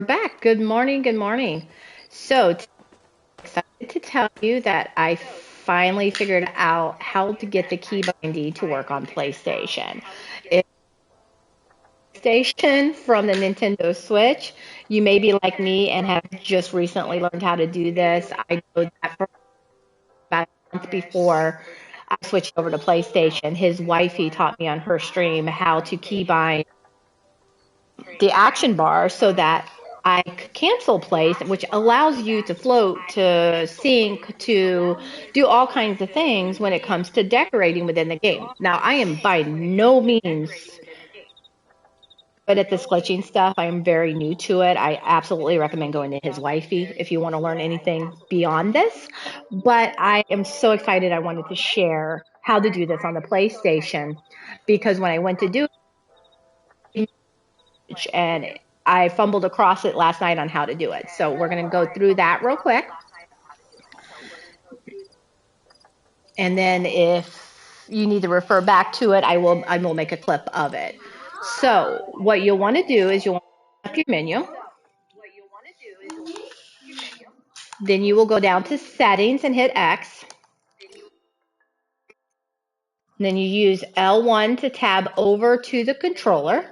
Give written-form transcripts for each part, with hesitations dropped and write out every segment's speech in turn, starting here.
Back. Good morning. Good morning. So, excited to tell you that I finally figured out how to get the Keybind to work on PlayStation. It's PlayStation from the Nintendo Switch. You may be like me and have just recently learned how to do this. I know that for about a month before I switched over to PlayStation, his wifey taught me on her stream how to keybind the action bar so that I could cancel plays, which allows you to float, to sync, to do all kinds of things when it comes to decorating within the game. Now, I am by no means good at this glitching stuff. I am very new to it. I absolutely recommend going to his wifey if you want to learn anything beyond this. But I am so excited. I wanted to share how to do this on the PlayStation because when I went to do it, and I fumbled across it last night on how to do it. So we're going to go through that real quick. And then if you need to refer back to it, I will make a clip of it. So what you'll want to do is you'll want to up your menu. Then you will go down to settings and hit X. Then you use L1 to tab over to the controller.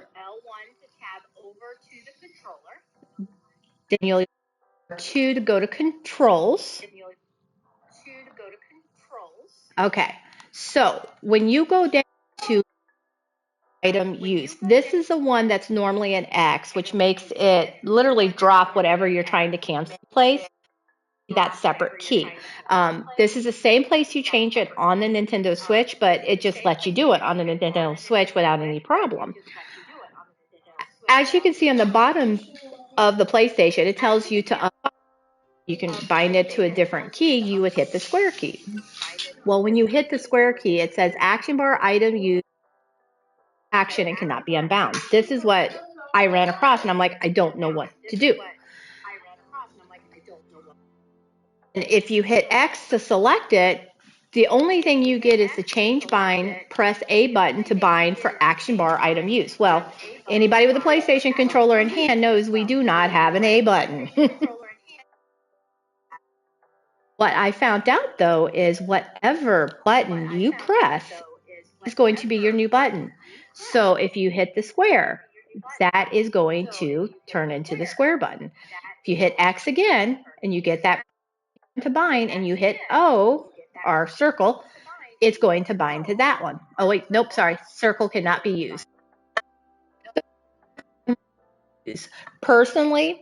Then you'll use R2 to go to controls. Okay. So when you go down to item use, this is the one that's normally an X, which makes it literally drop whatever you're trying to cancel place, that separate key. This is the same place you change it on the Nintendo Switch, but it just lets you do it on the Nintendo Switch without any problem. As you can see on the bottom of the PlayStation, it tells you to you can bind it to a different key. You would hit the square key. Well, when you hit the square key, it says action bar item use action and cannot be unbound. This is what I ran across, and I'm like, I don't know what to do. And if you hit X to select it, the only thing you get is the change bind, press A button to bind for action bar item use. Well, anybody with a PlayStation controller in hand knows we do not have an A button. What I found out though is whatever button you press is going to be your new button. So if you hit the square, that is going to turn into the square button. If you hit X again and you get that to bind and you hit O or circle, it's going to bind to that one. Oh, wait, nope, sorry. Circle cannot be used. Personally,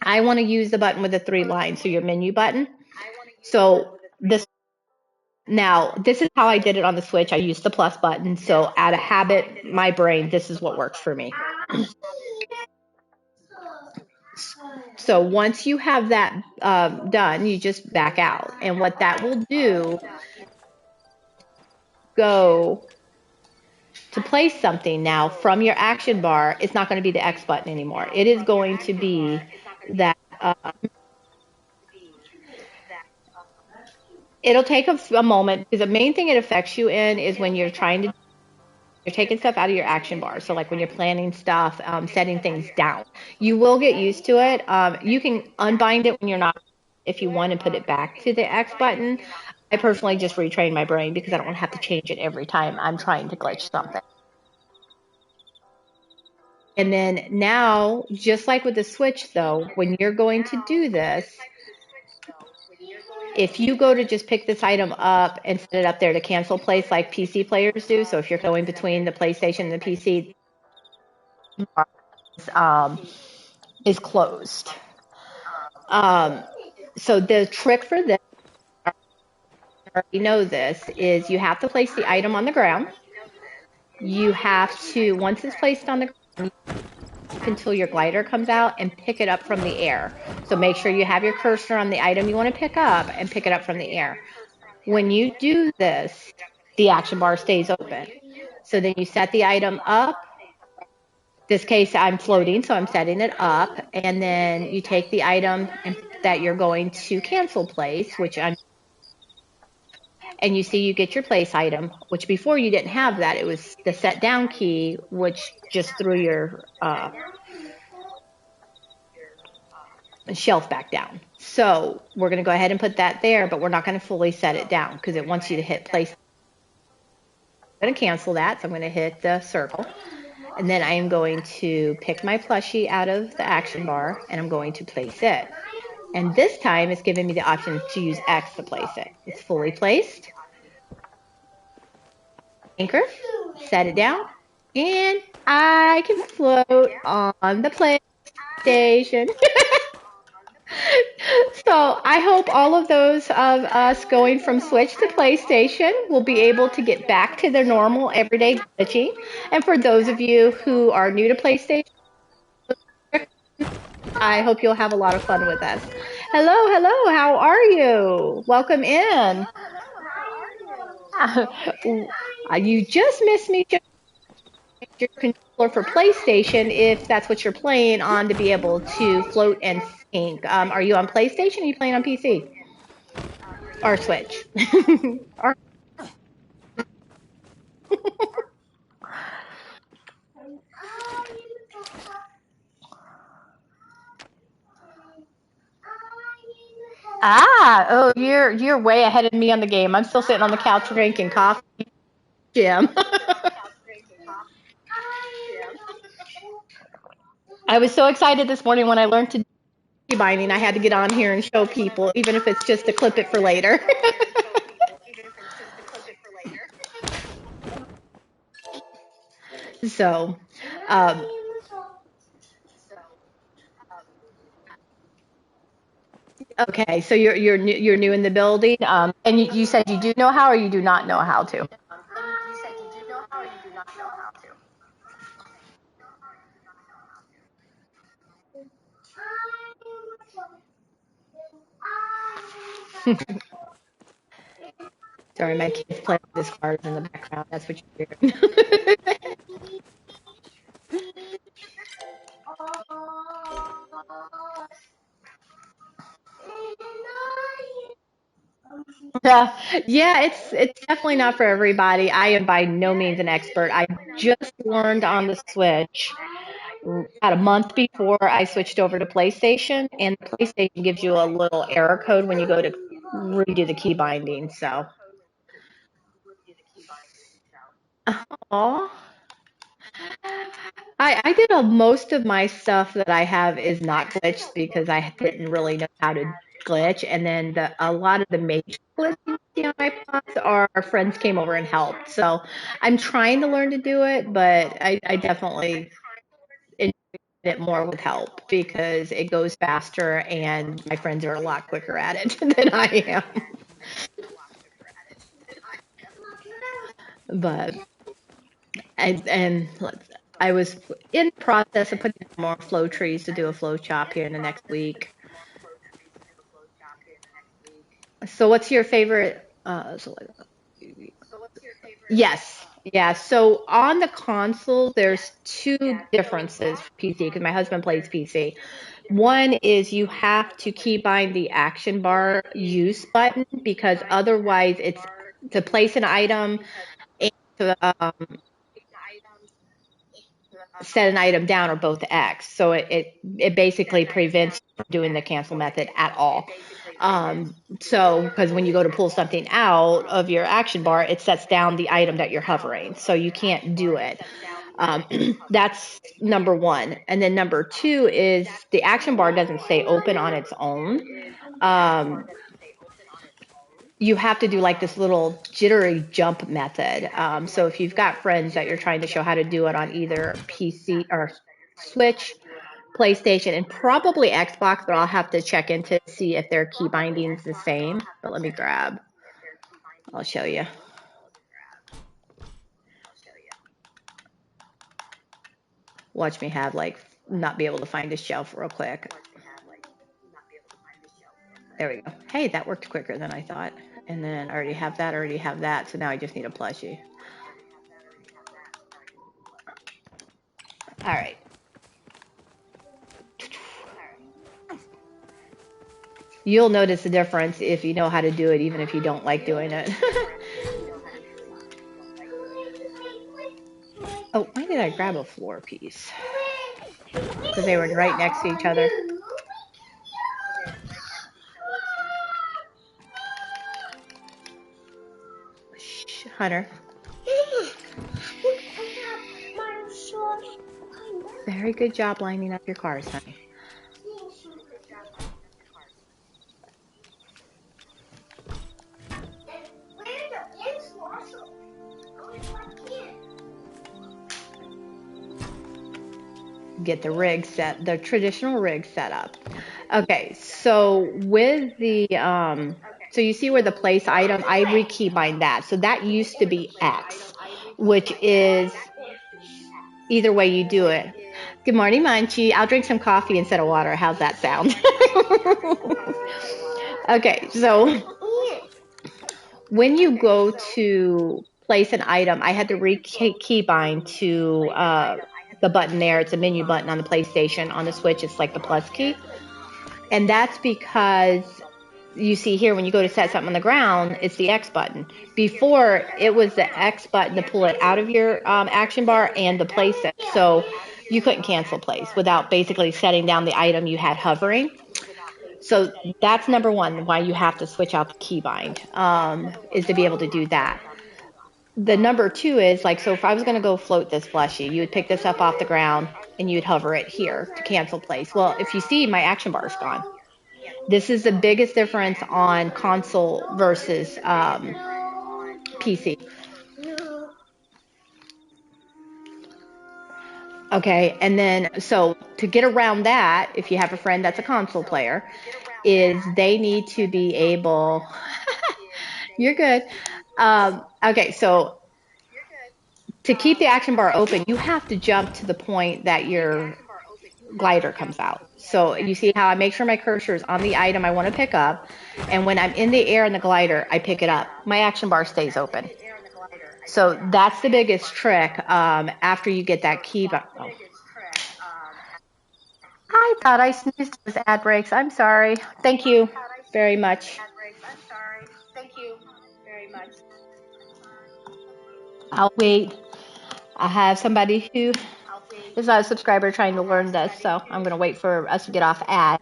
I want to use the button with the three lines, so your menu button. So this is how I did it on the Switch. I used the plus button. So out of habit, my brain, this is what works for me. So once you have that done, you just back out. And what that will do, go to place something now from your action bar, it's not going to be the X button anymore. It is going to be that. It'll take a moment because the main thing it affects you in is when you're taking stuff out of your action bar. So like when you're planning stuff, setting things down, you will get used to it. You can unbind it when you're not, if you want to put it back to the X button. I personally just retrain my brain because I don't want to have to change it every time I'm trying to glitch something. And then now, just like with the Switch though, when you're going to do this, if you go to just pick this item up and set it up there to cancel place like PC players do, so if you're going between the PlayStation and the PC, um, is closed. Um, so the trick for this, I already know this, is you have to place the item on the ground. You have to, once it's placed on the ground, until your glider comes out and pick it up from the air. So make sure you have your cursor on the item you want to pick up and pick it up from the air. When you do this, the action bar stays open. So then you set the item up. This case, I'm floating, so I'm setting it up. And then you take the item that you're going to cancel place, and you see you get your place item, which before you didn't have that. It was the set down key, which just threw your shelf back down. So we're going to go ahead and put that there, but we're not going to fully set it down because it wants you to hit place. I'm going to cancel that. So I'm going to hit the circle. And then I am going to pick my plushie out of the action bar and I'm going to place it. And this time it's giving me the option to use X to place it. It's fully placed. Anchor, set it down, and I can float on the PlayStation. So I hope all of those of us going from Switch to PlayStation will be able to get back to their normal everyday glitching. And for those of you who are new to PlayStation, I hope you'll have a lot of fun with us. Hello, hello, how are you? Welcome in. You just missed me your controller for PlayStation if that's what you're playing on to be able to float and sync. Are you on PlayStation or are you playing on PC? Or Switch? or, oh, you're way ahead of me on the game. I'm still sitting on the couch drinking coffee, Jim. I was so excited this morning when I learned to do keybinding. I had to get on here and show people, even if it's just to clip it for later. So, um, okay, so you're new in the building, and you said you do know how, or you do not know how to. Sorry, my kids playing with this cars in the background. That's what you're hearing. Yeah, yeah, it's definitely not for everybody. I am by no means an expert. I just learned on the Switch about a month before I switched over to PlayStation, and the PlayStation gives you a little error code when you go to redo the key binding. So, oh, I did most of my stuff that I have is not glitched because I didn't really know how to glitch, and then a lot of the major glitches you see on my pods are our friends came over and helped. So I'm trying to learn to do it, but I definitely enjoy it more with help because it goes faster, and my friends are a lot quicker at it than I am. But and I was in the process of putting more flow trees to do a flow chop here in the next week. So what's your favorite? Yes, yeah. So on the console, there's two differences for PC because my husband plays PC. One is you have to keybind the action bar use button because otherwise it's to place an item and to set an item down or both X. So it basically prevents doing the cancel method at all. So because when you go to pull something out of your action bar, it sets down the item that you're hovering. So you can't do it. Um, that's number one. And then number two is the action bar doesn't stay open on its own. Um, you have to do like this little jittery jump method. So if you've got friends that you're trying to show how to do it on either PC or Switch, PlayStation, and probably Xbox, but I'll have to check into see if their key binding is the same. But let me grab. I'll show you. Watch me have like not be able to find a shelf real quick. There we go. Hey, that worked quicker than I thought. And then I already have that, already have that. So now I just need a plushie. All right. You'll notice the difference if you know how to do it, even if you don't like doing it. Oh, why did I grab a floor piece? Because they were right next to each other. Hunter. Very good job lining up your cars, honey. Get the rig set, the traditional rig set up. Okay, so with the so you see where the place item, I re-keybind that. So that used to be X, which is either way you do it. Good morning, Munchie. I'll drink some coffee instead of water. How's that sound? Okay, so when you go to place an item, I had to re-keybind to the button there. It's a menu button on the PlayStation. On the Switch, it's like the plus key. And that's because you see here when you go to set something on the ground, it's the X button. Before, it was the X button to pull it out of your action bar and to place it. So you couldn't cancel place without basically setting down the item you had hovering. So that's number one, why you have to switch out the keybind, is to be able to do that. The number two is like, so if I was going to go float this plushie, you would pick this up off the ground and you'd hover it here to cancel place. Well, if you see, my action bar is gone. This is the biggest difference on console versus PC. Okay, and then so to get around that, if you have a friend that's a console player, is they need to be able. You're good. Okay, so to keep the action bar open, you have to jump to the point that your glider comes out. So you see how I make sure my cursor is on the item I want to pick up, and when I'm in the air in the glider, I pick it up. My action bar stays open. So that's the biggest trick after you get that key. Oh. I thought I snoozed those ad breaks. I'm sorry. Thank you very much. I'll wait. I have somebody who is not a subscriber trying to learn this, so I'm going to wait for us to get off ad.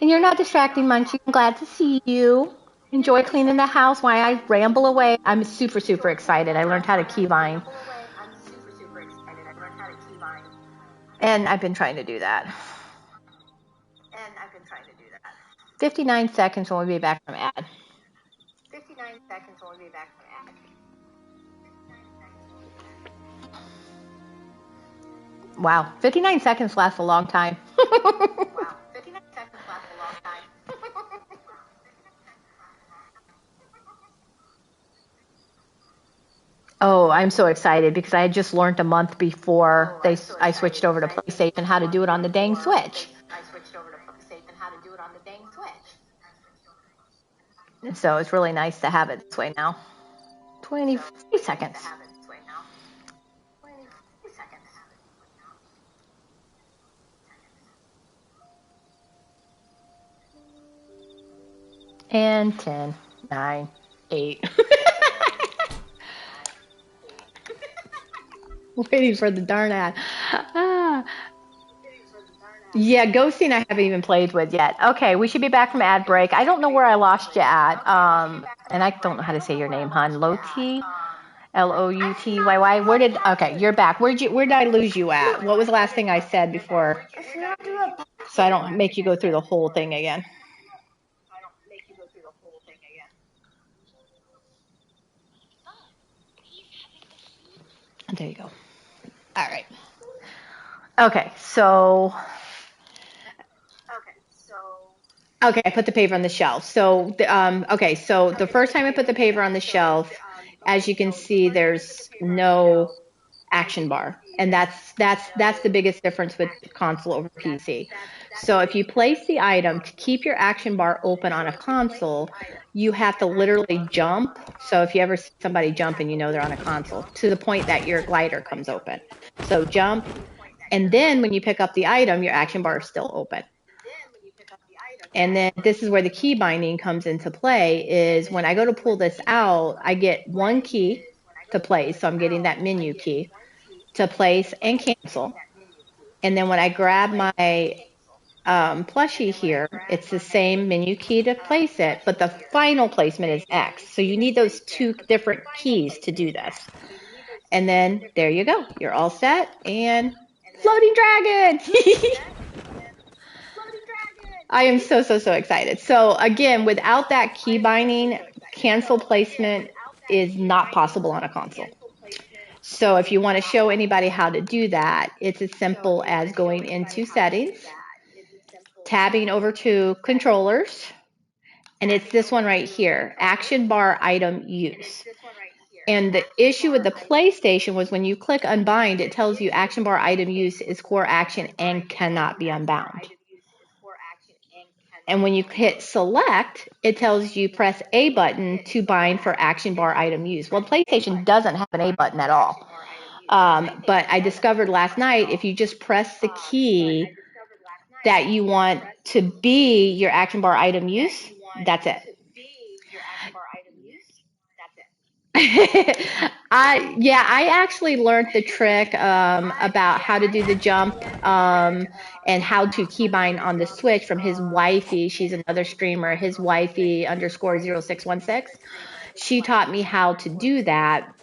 And you're not distracting, Munchie. I'm glad to see you. Enjoy cleaning the house while I ramble away. I'm super, super excited. I learned how to keybind. And I've been trying to do that. 59 seconds when we be back from ad. Wow, 59 seconds lasts a long time. Oh, I'm so excited because I had just learned a month before I switched over to PlayStation how to do it on the dang Switch. So it's really nice to have it this way now. 23 seconds. And 10, 9, 8. Waiting for the darn ad. Yeah, Ghosting I haven't even played with yet. Okay, we should be back from ad break. I don't know where I lost you at. And I don't know how to say your name, hon. Lotty? Loutyyy. Okay, you're back. Where did I lose you at? What was the last thing I said before? So I don't make you go through the whole thing again. There you go. All right. Okay, so I put the paper on the shelf. So okay, so the first time I put the paper on the shelf, as you can see, there's no action bar, and that's the biggest difference with console over PC. So if you place the item to keep your action bar open on a console, you have to literally jump. So if you ever see somebody jumping, you know they're on a console, to the point that your glider comes open. So jump, and then when you pick up the item, your action bar is still open. And then this is where the key binding comes into play, is when I go to pull this out, I get one key to place. So I'm getting that menu key to place and cancel. And then when I grab my plushie here, it's the same menu key to place it, but the final placement is X. So you need those two different keys to do this. And then there you go. You're all set. And floating dragon! I am so, so, so excited. So again, without that key binding, cancel placement is not possible on a console. So if you want to show anybody how to do that, it's as simple as going into settings, tabbing over to controllers, and it's this one right here, action bar item use. And the issue with the PlayStation was when you click unbind, it tells you action bar item use is core action and cannot be unbound. And when you hit select, it tells you press A button to bind for action bar item use. Well, PlayStation doesn't have an A button at all. But I discovered last night, if you just press the key that you want to be your action bar item use, that's it. I actually learned the trick about how to do the jump and how to keybind on the Switch from his wifey. She's another streamer, his wifey _0616. She taught me how to do that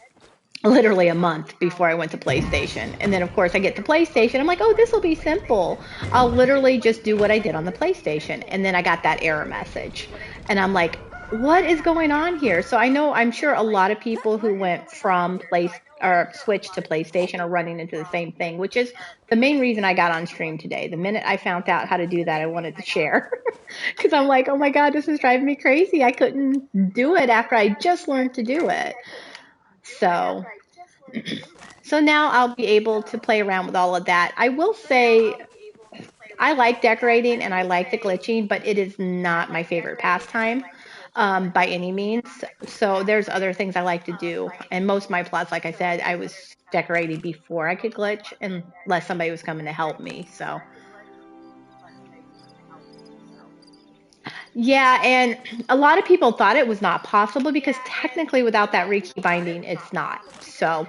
literally a month before I went to PlayStation. And then, of course, I get to PlayStation. I'm like, oh, this will be simple. I'll literally just do what I did on the PlayStation. And then I got that error message. And I'm like, what is going on here? So I'm sure a lot of people who went from Switch to PlayStation are running into the same thing, which is the main reason I got on stream today. The minute I found out how to do that, I wanted to share because I'm like, oh my God, this is driving me crazy. I couldn't do it after I just learned to do it. So now I'll be able to play around with all of that. I will say I like decorating and I like the glitching, but it is not my favorite pastime by any means. So there's other things I like to do. And most of my plots, like I said, I was decorating before I could glitch unless somebody was coming to help me. So yeah, and a lot of people thought it was not possible because technically without that rekey binding, it's not. So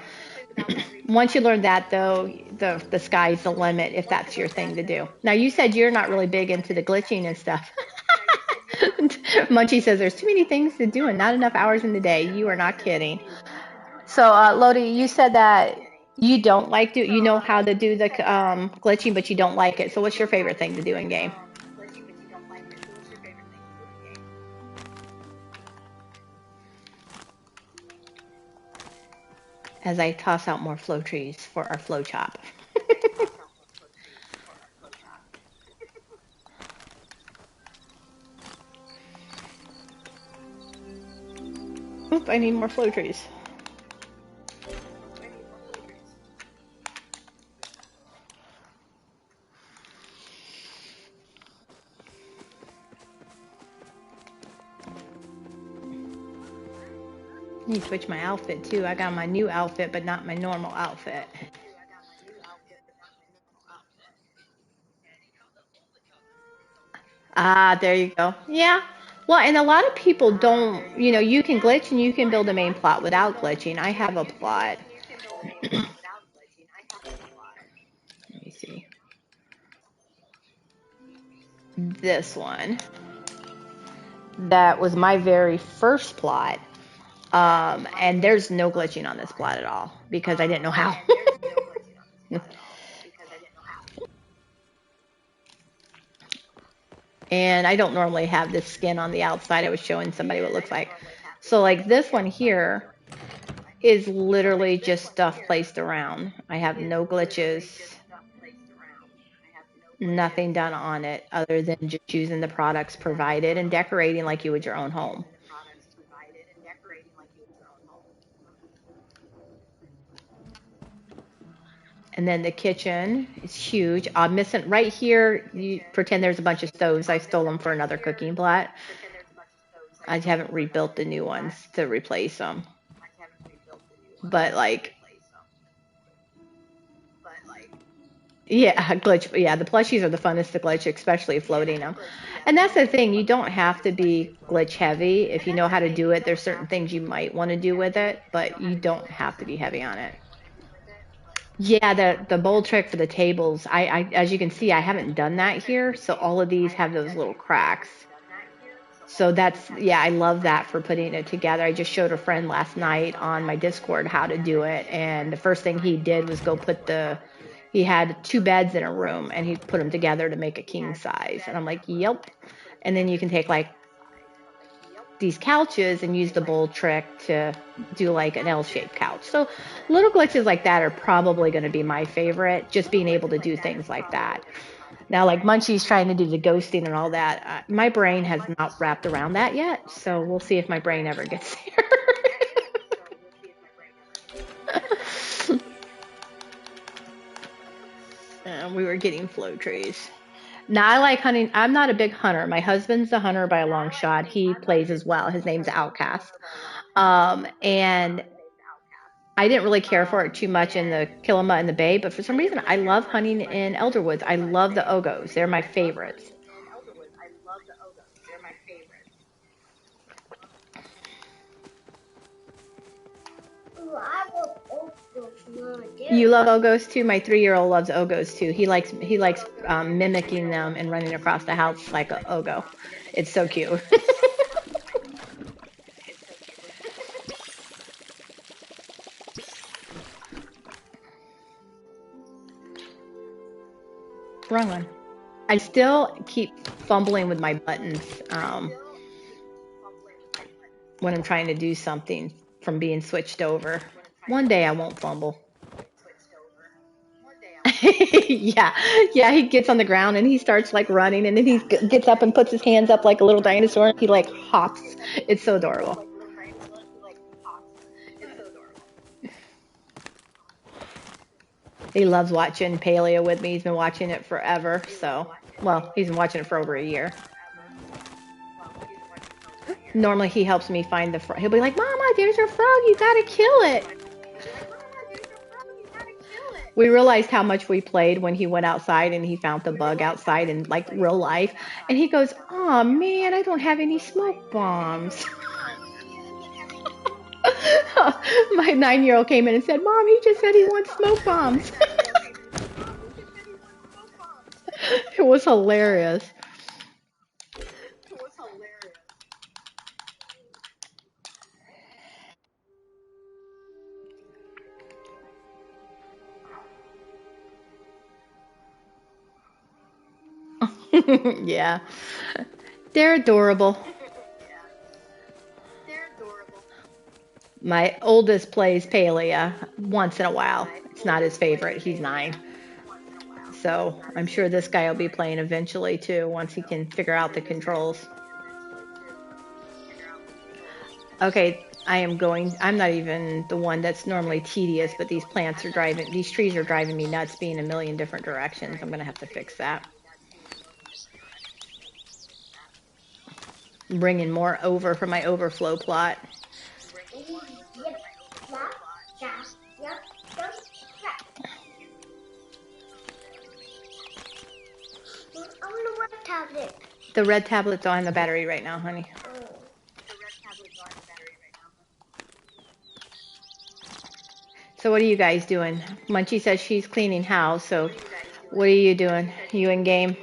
once you learn that, though, the sky's the limit if that's your thing to do. Now, you said you're not really big into the glitching and stuff. Munchie says there's too many things to do and not enough hours in the day. You are not kidding. So, Lodi, you said that you don't you know how to do the glitching, but you don't like it. So what's your favorite thing to do in game? As I toss out more flow trees for our flow chop. Oop, I need more flow trees. I need to switch my outfit too. I got my new outfit, but not my normal outfit. Ah, there you go. Yeah. Well, and a lot of people don't, you can glitch and you can build a main plot without glitching. I have a plot. Let me see. This one. That was my very first plot. And there's no glitching on this plot at all because I didn't know how. And I don't normally have this skin on the outside. I was showing somebody what it looks like. So like this one here is literally just stuff placed around. I have no glitches, nothing done on it other than just using the products provided and decorating like you would your own home. And then the kitchen is huge. I'm missing right here. You pretend there's a bunch of stoves. I stole them for another cooking plot. I haven't rebuilt the new ones to replace them. But like, yeah, glitch. Yeah, the plushies are the funnest to glitch, especially floating them. And that's the thing. You don't have to be glitch heavy. If you know how to do it, there's certain things you might want to do with it, but you don't have to be heavy on it. Yeah, the bowl trick for the tables. As you can see, I haven't done that here, so all of these have those little cracks. So that's, yeah, I love that for putting it together. I just showed a friend last night on my Discord how to do it, and the first thing he did was go put he had two beds in a room, and he put them together to make a king size. And I'm like, yep. And then you can take like these couches and use the bowl trick to do like an L-shaped couch. So little glitches like that are probably going to be my favorite, just being able to do things like that. Now, like Munchie's trying to do the ghosting and all that, my brain has not wrapped around that yet, so we'll see if my brain ever gets there. We were getting flow trees. Now, I like hunting. I'm not a big hunter. My husband's a hunter by a long shot. He plays as well. His name's Outcast. And I didn't really care for it too much in the Killama and the Bay, but for some reason, I love hunting in Elderwoods. I love the Ogos. They're my favorites. You love Ogos too. My 3-year-old loves Ogos too. He likes mimicking them and running across the house like a Ogo. It's so cute. Wrong one. I still keep fumbling with my buttons when I'm trying to do something from being switched over. One day I won't fumble. Yeah, yeah. He gets on the ground and he starts like running, and then he gets up and puts his hands up like a little dinosaur. And he like hops. It's so adorable. He loves watching Palea with me. He's been watching it forever. So, well, he's been watching it for over a year. Normally, he helps me find the frog. He'll be like, "Mama, there's a frog. You gotta kill it." We realized how much we played when he went outside and he found the bug outside in like real life. And he goes, "Oh man, I don't have any smoke bombs." My 9-year-old came in and said, "Mom, he just said he wants smoke bombs." It was hilarious. Yeah, they're adorable. My oldest plays Palia once in a while. It's not his favorite. He's 9. So I'm sure this guy will be playing eventually too once he can figure out the controls. Okay, I'm not even the one that's normally tedious, but these trees are driving me nuts being a million different directions. I'm going to have to fix that. I'm bringing more over from my overflow plot. The red tablet's on the battery right now, honey. So what are you guys doing? Munchie says she's cleaning house, so what are you doing? You in game?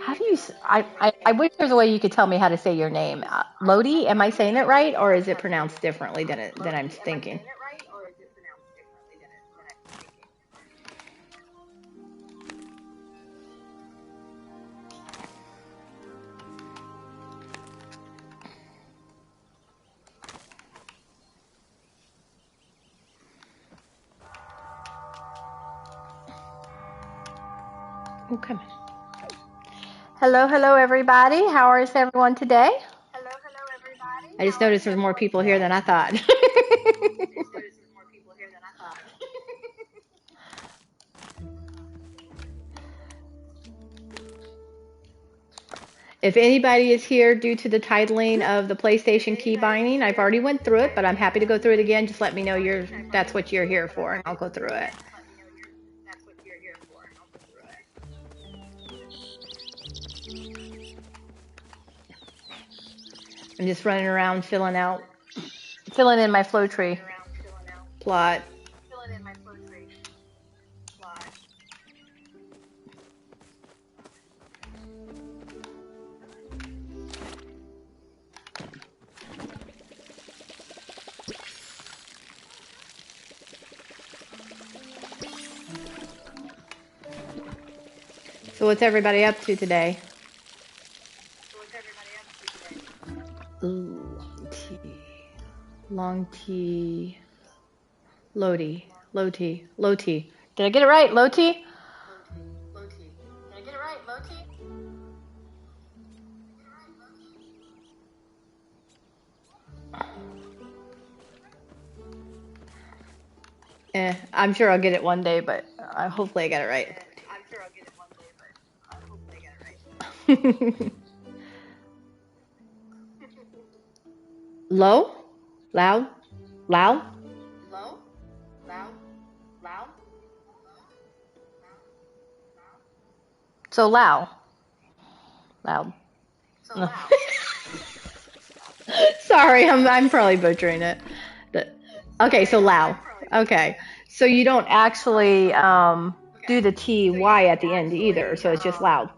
How do you? I wish there's a way you could tell me how to say your name. Lodi, am I saying it right, or is it pronounced differently than I'm thinking? Oh, come on. Hello, hello, everybody. How is everyone today? I just noticed there's more people here than I thought. If anybody is here due to the titling of the PlayStation key binding, I've already went through it, but I'm happy to go through it again. Just let me know that's what you're here for, and I'll go through it. I'm just running around filling in my flow tree plot. So what's everybody up to today? Ooh, long tea, low tea, low tea, low tea. Did I get it right? Low tea? I'm sure I'll get it one day, but hopefully I got it right. Low? Loud? Loud? So loud. Loud. No. Sorry, I'm probably butchering it. Okay, so loud. Okay. So you don't actually do the TY at the end either, so it's just loud.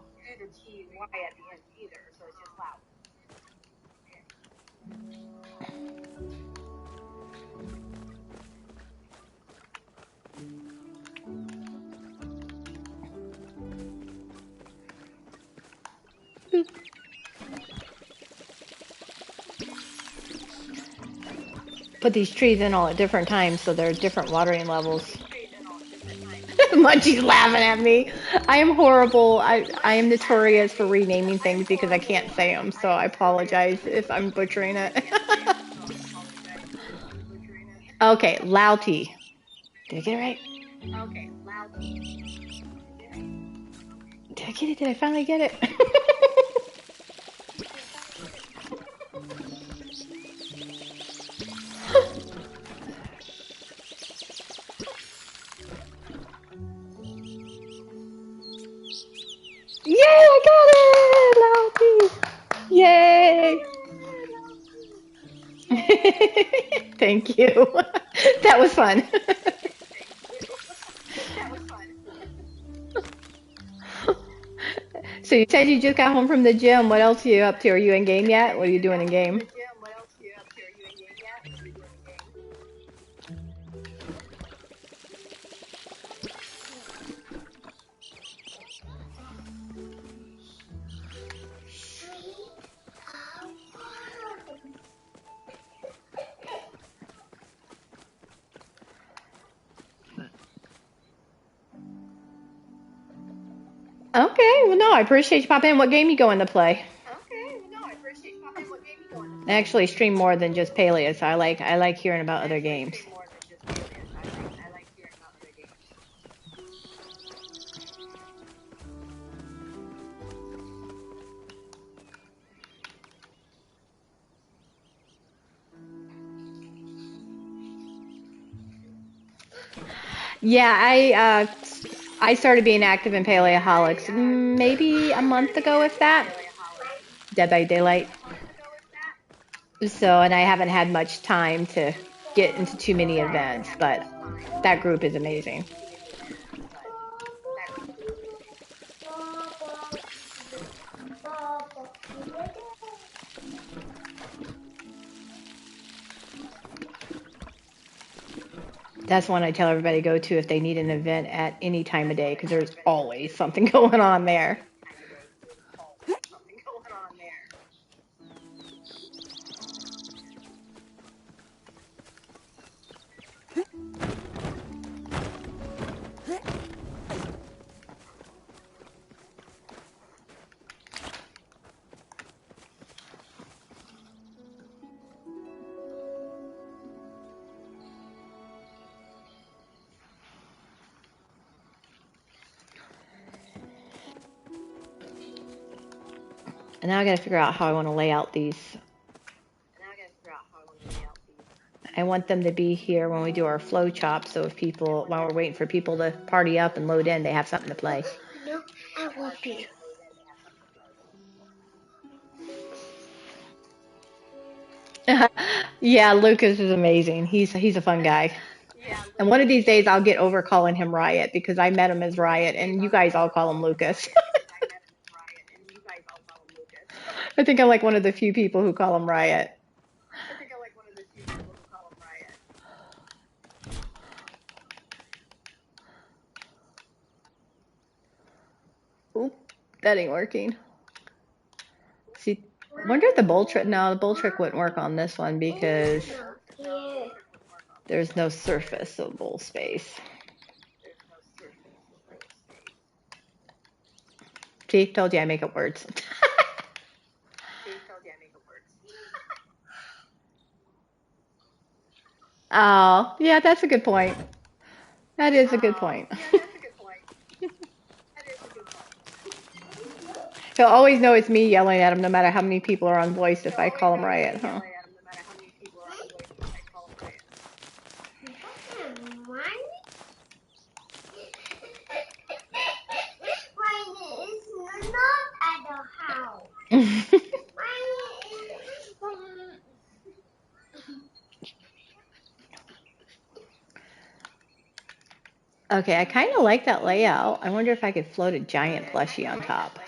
Put these trees in all at different times so they're different watering levels. Munchie's laughing at me. I am horrible. I am notorious for renaming things because I can't say them, so I apologize if I'm butchering it. Okay, Louty. Did I get it right? Did I get it? Did I finally get it? Yay, I got it! Louty! Yay! Thank you. That was fun. So you said you just got home from the gym. What else are you up to? Are you in game yet? What are you doing in game? Okay, well, no, I appreciate you popping in. What game you going to play? I actually stream more than just PALIA, so I like hearing about other games. Yeah, I started being active in Paleoholics maybe a month ago, if that. Dead by Daylight. So, and I haven't had much time to get into too many events, but that group is amazing. That's one I tell everybody to go to if they need an event at any time of day because there's always something going on there. And now I got to figure out how I want to lay out these. I want them to be here when we do our flow chop, so if people, while we're waiting for people to party up and load in, they have something to play. No, I won't be. Yeah, Lucas is amazing. He's a fun guy. And one of these days I'll get over calling him Riot because I met him as Riot and you guys all call him Lucas. I think I'm like one of the few people who call him Riot. Oop. That ain't working. See, wonder if the bowl trick. No, the bowl trick wouldn't work on this one because there's no surfaceable space. See, told you I make up words. Oh, yeah, that's a good point. That is a good point. He'll always know it's me yelling at him no matter how many people are on voice if I call him Riot, huh? Okay, I kind of like that layout. I wonder if I could float a giant plushie on top.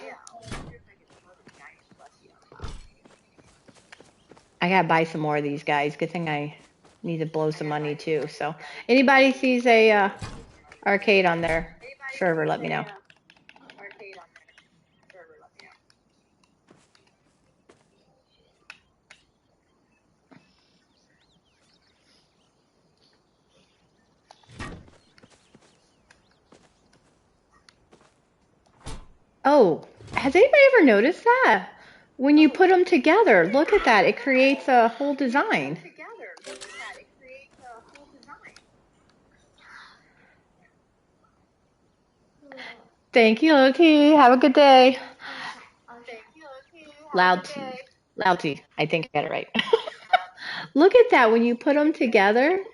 I gotta buy some more of these guys. Good thing I need to blow some money too. So, anybody sees a arcade on their server, let me know. Oh, has anybody ever noticed that? When you put them together, look at that. It creates a whole design. Thank you, Loti. Have a good day. Loud T. Loud T. I think I got it right. Look at that when you put them together.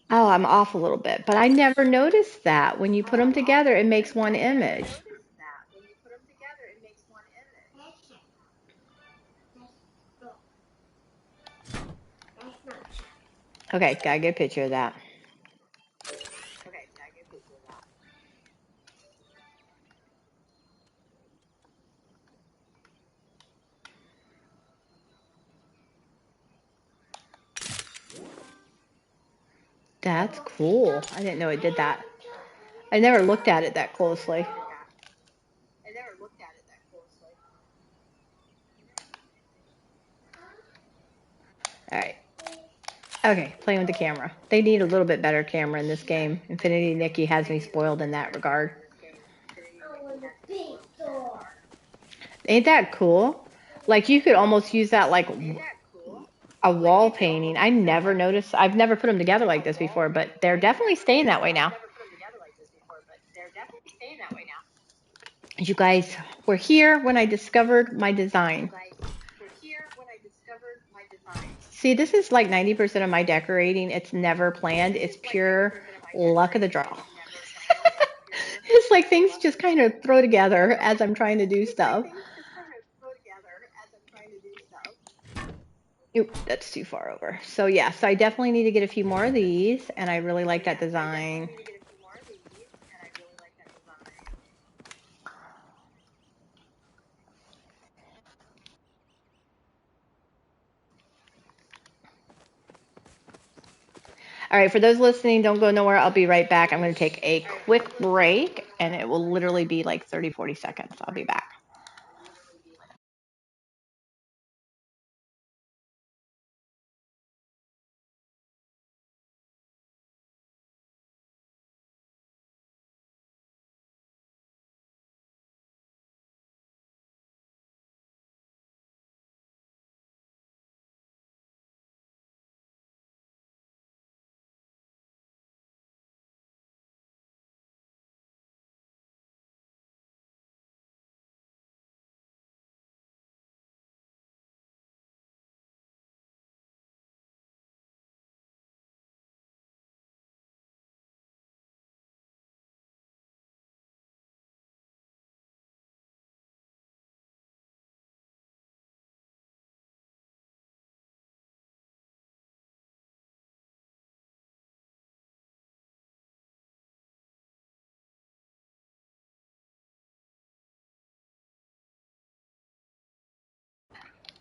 Oh, I'm off a little bit, but I never noticed that. When you put them together, it makes one image. Okay, gotta get a picture of that. That's cool. I didn't know it did that. I never looked at it that closely. All right. Okay, playing with the camera. They need a little bit better camera in this game. Infinity Nikki has me spoiled in that regard. Ain't that cool? Like you could almost use that like a wall painting. I never noticed. I've never put them together like this before, but they're definitely staying that way now. You guys were here when I discovered my design. See, this is like 90% of my decorating. It's never planned. It's pure luck of the draw. It's like things just kind of throw together as I'm trying to do stuff. Oop, that's too far over. So yeah, so I definitely need to get a few more of these, and I really like that design. All right, for those listening, don't go nowhere. I'll be right back. I'm going to take a quick break, and it will literally be like 30, 40 seconds. I'll be back.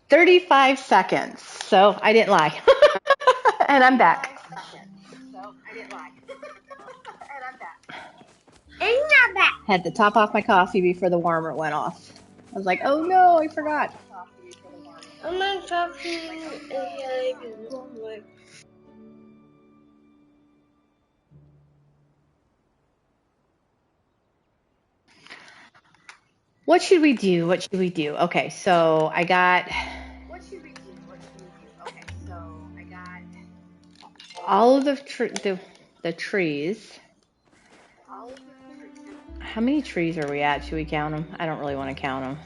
"35 seconds." So I didn't lie. And I'm back. I'm not back. Had to top off my coffee before the warmer went off. I was like, oh no, I forgot. I'm not talking. What should we do? What should we do? Okay, so I got all of the trees. How many trees are we at? Should we count them? I don't really want to count them.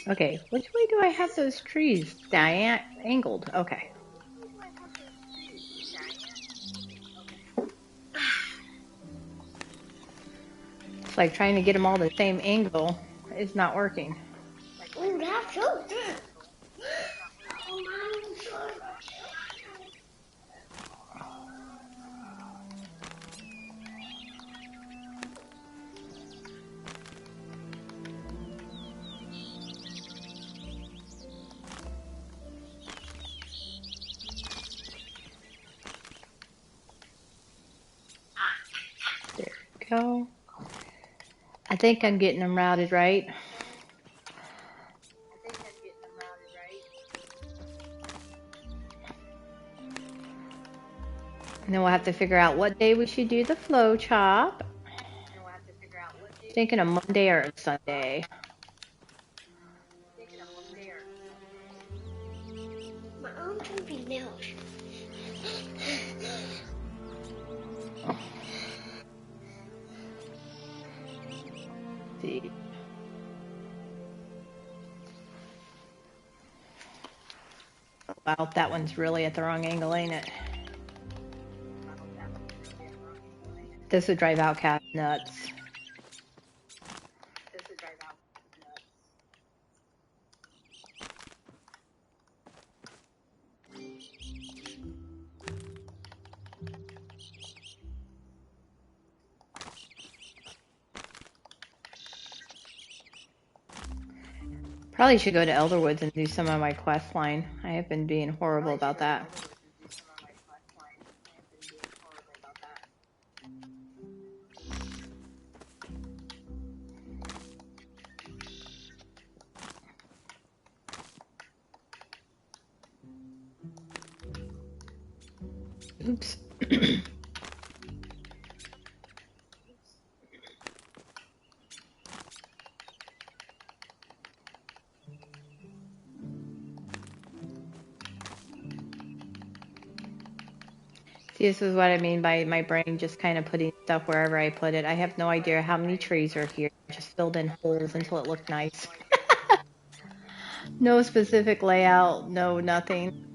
Okay, which way do I have those trees angled? Okay. It's like trying to get them all the same angle is not working. Oh, that's so good. There we go. I think I'm getting them routed right. And then we'll have to figure out what day we should do the flow chop. Thinking a Monday or a Sunday. My arm can be nailed. See. Wow, that one's really at the wrong angle, ain't it? This would drive Outcast nuts. Probably should go to Elderwoods and do some of my quest line. I have been being horrible about that. Oops. See, this is what I mean by my brain just kind of putting stuff wherever I put it. I have no idea how many trees are here. I just filled in holes until it looked nice. No specific layout, no nothing.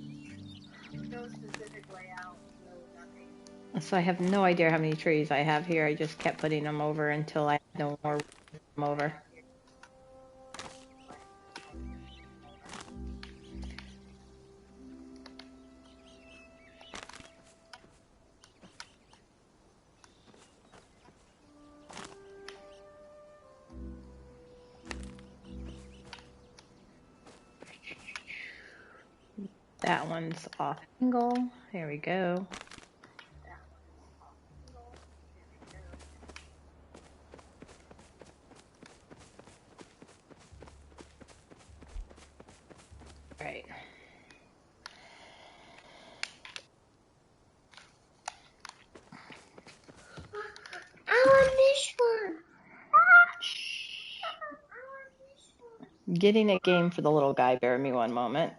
So I have no idea how many trees I have here. I just kept putting them over until I had no more room over. That one's off angle. There we go. Right. I want this one. Getting a game for the little guy. Bear with me one moment.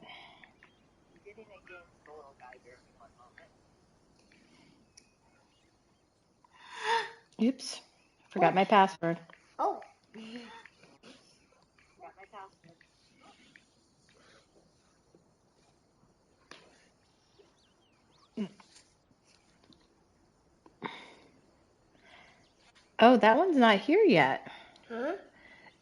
Oops. Forgot my password. Oh. Oh, that one's not here yet. Huh?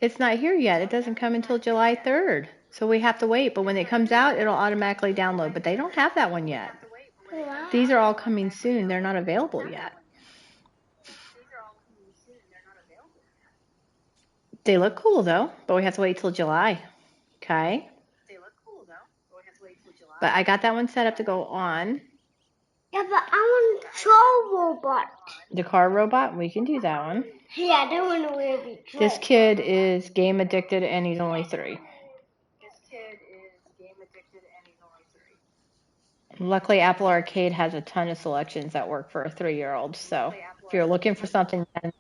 It's not here yet. It doesn't come until July 3rd. So we have to wait. But when it comes out, it'll automatically download. But they don't have that one yet. Wow. These are all coming soon. They're not available yet. They look cool though, but we have to wait till July. Okay. But I got that one set up to go on. Yeah, but I want Troll Robot. The car robot, we can do that one. Yeah, that one will be Troll. This kid is game addicted and he's only 3. Luckily, Apple Arcade has a ton of selections that work for a 3-year-old. So if you're looking for something, kind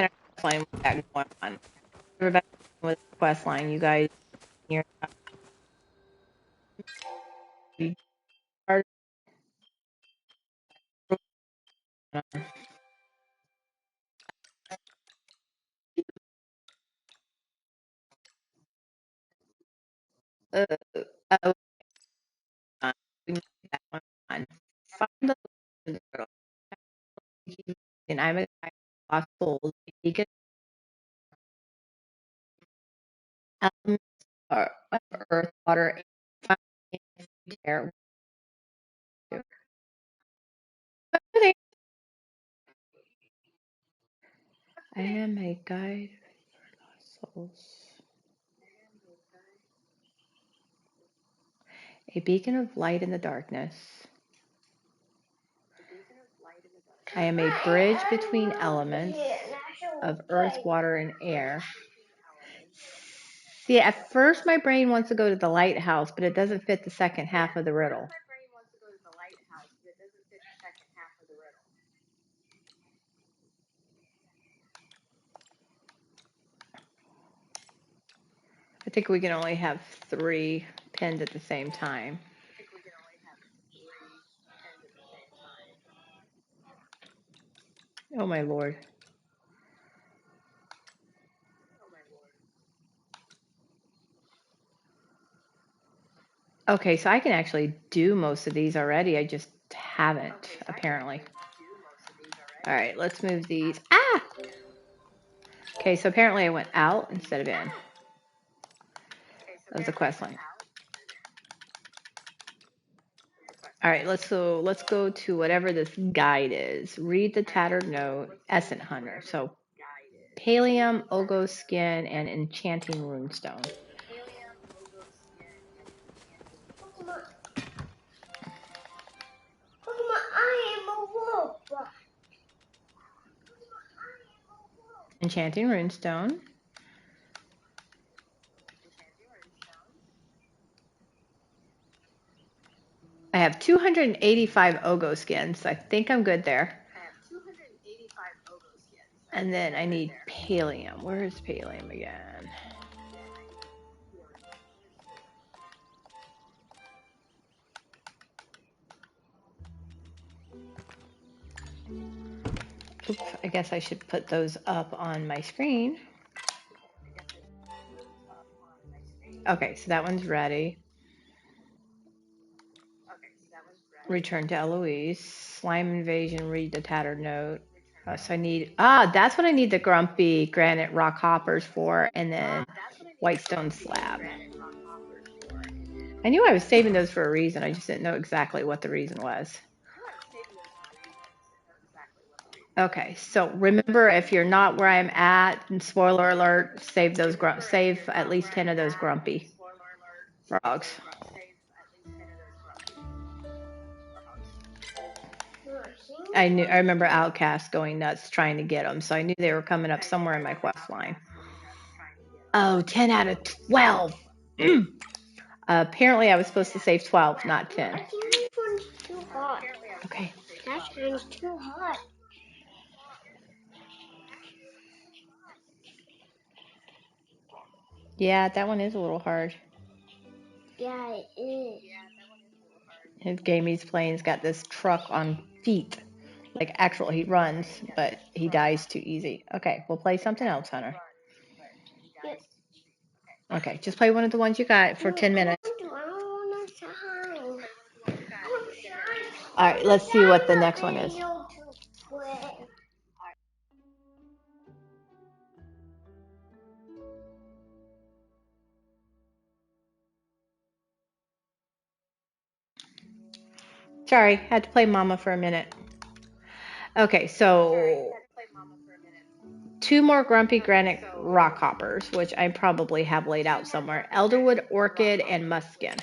of line with that going on. Everybody with the quest line, you guys here. Uh, oh, we need that one on. Find the girl. And I'm a guy lost souls. Because elements are earth, water, air. I am a guide for lost souls. A beacon of light in the darkness. I am a bridge between elements of earth, water, and air. See, at first my brain wants to go to the lighthouse, but it doesn't fit the second half of the riddle. I think we can only have 3 pinned at the same time. Oh my lord. Okay, so I can actually do most of these already. I just haven't, apparently. All right, let's move these. Ah! Okay, so apparently I went out instead of in. That was the quest line. All right, let's go to whatever this guide is. Read the tattered note, Essence Hunter. So Pallium, Ogo Skin, and Enchanting Runestone. I am a robot. Enchanting Runestone. I have 285 Ogo skins, so I think I'm good there. And then I need Pallium. Where is Pallium again? Oops, I guess I should put those up on my screen. Okay, so that one's ready. Return to Eloise. Slime Invasion, read the tattered note. So I need, that's what I need the Grumpy Granite Rock Hoppers for, and then Whitestone Slab. I knew I was saving those for a reason. I just didn't know exactly what the reason was. Okay, so remember, if you're not where I'm at, and spoiler alert, save at least 10 of those Grumpy frogs. I remember Outcast going nuts trying to get them, so I knew they were coming up somewhere in my quest line. Oh, 10 out of 12. Apparently I was supposed to save 12, not 10. I think this one's too hot. Okay. That one's too hot. Yeah, that one is a little hard. Yeah, it is. His game he's playing has got this truck on feet. Like, actual, he runs, but he dies too easy. Okay, we'll play something else, Hunter. Yes. Okay, just play one of the ones you got for 10 minutes. I don't want to shine. All right, let's see what the next one is. Sorry, had to play Mama for a minute. Okay, so 2 more Grumpy Granite Rock Hoppers, which I probably have laid out somewhere. Elderwood, Orchid, and Muskin.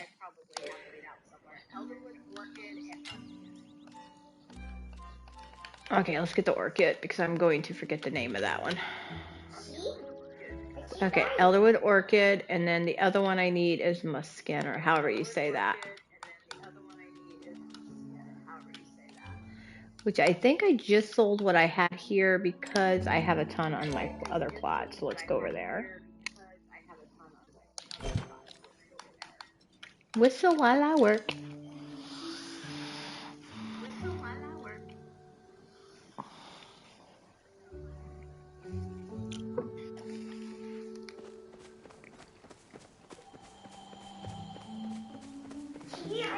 Okay, let's get the Orchid because I'm going to forget the name of that one. Okay, Elderwood, Orchid, and then the other one I need is Muskin, or however you say that. Which I think I just sold what I had here because I have a ton on my other plot. So let's go over there. Whistle while I work.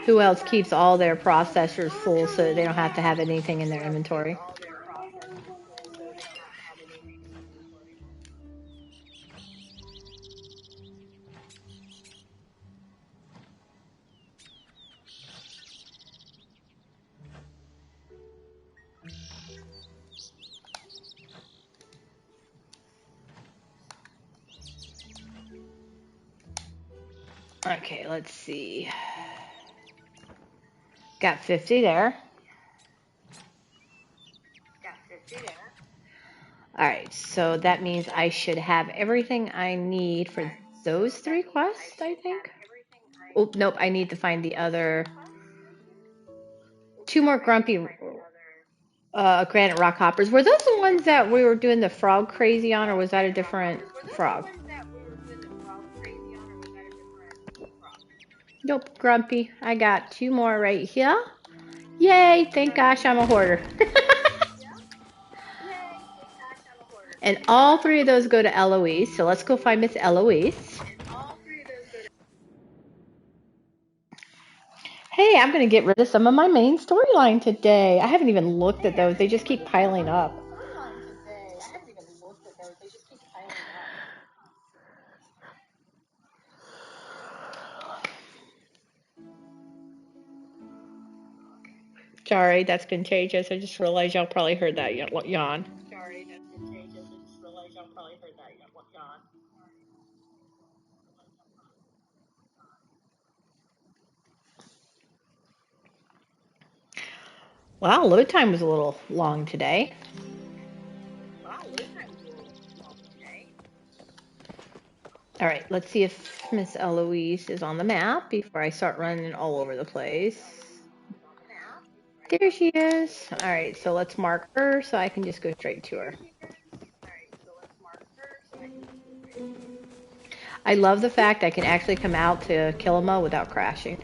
Who else keeps all their processors full so they don't have to have anything in their inventory? Okay, let's see. Got 50 there. All right, so that means I should have everything I need for those 3 quests, I think. Oh, nope, I need to find the other 2 more Grumpy Granite Rock Hoppers. Were those the ones that we were doing the frog crazy on, or was that a different frog? Nope, Grumpy. I got 2 more right here. Yay, thank gosh I'm a hoarder. And all 3 of those go to Eloise, so let's go find Miss Eloise. Hey, I'm going to get rid of some of my main storyline today. I haven't even looked at those. They just keep piling up. Sorry, that's contagious. I just realized y'all probably heard that yawn. Wow, load time was a little long today. All right, let's see if Miss Eloise is on the map before I start running all over the place. There she is. All right, so let's mark her so I can just go straight to her. I love the fact I can actually come out to Kilima without crashing.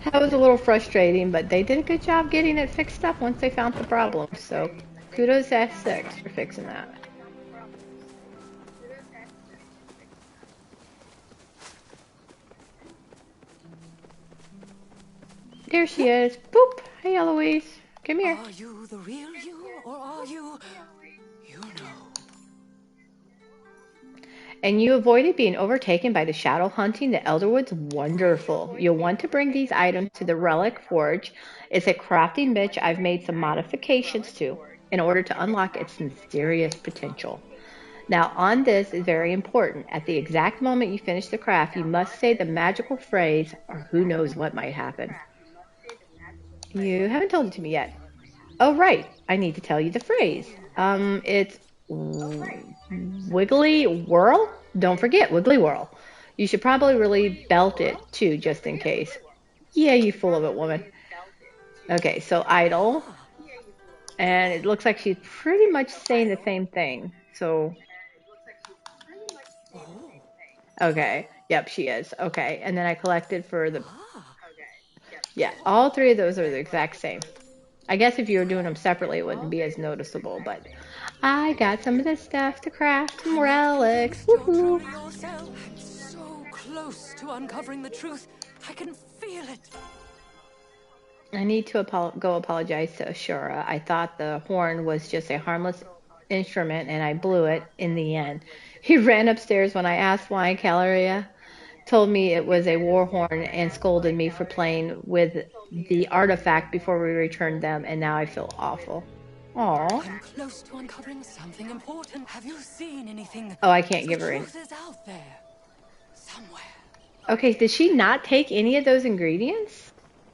That was a little frustrating, but they did a good job getting it fixed up once they found the problem. So kudos to S6 for fixing that. There she is. Boop. Hey, Eloise. Come here. Are you the real you, or are you, you know? And you avoided being overtaken by the shadow hunting the Elderwoods. Wonderful. You'll want to bring these items to the Relic Forge. It's a crafting niche I've made some modifications to in order to unlock its mysterious potential. Now, on this is very important. At the exact moment you finish the craft, you must say the magical phrase, or who knows what might happen. You haven't told it to me yet. Oh, right. I need to tell you the phrase. It's Wiggly Whirl? Don't forget Wiggly Whirl. You should probably really belt it too, just in case. Yeah, you full of it, woman. Okay, so idle. And it looks like she's pretty much saying the same thing. So, okay. Yep, she is. Okay. And then I collected for the, Ah. yeah, all three of those are the exact same. I guess if you were doing them separately, it wouldn't be as noticeable, but I got some of this stuff to craft some I'm not relics. convinced you're Woohoo! truly yourself. I'm so close to uncovering the truth. I can feel it. I need to go apologize to Ashura. I thought the horn was just a harmless instrument and I blew it in the end. He ran upstairs when I asked why Caleria told me it was a war horn and scolded me for playing with the artifact before we returned them, and now I feel awful. Aw. I'm close to uncovering something important. Have you seen anything? Oh, I can't The give her any. truth is out there. Somewhere. Okay, did she not take any of those ingredients?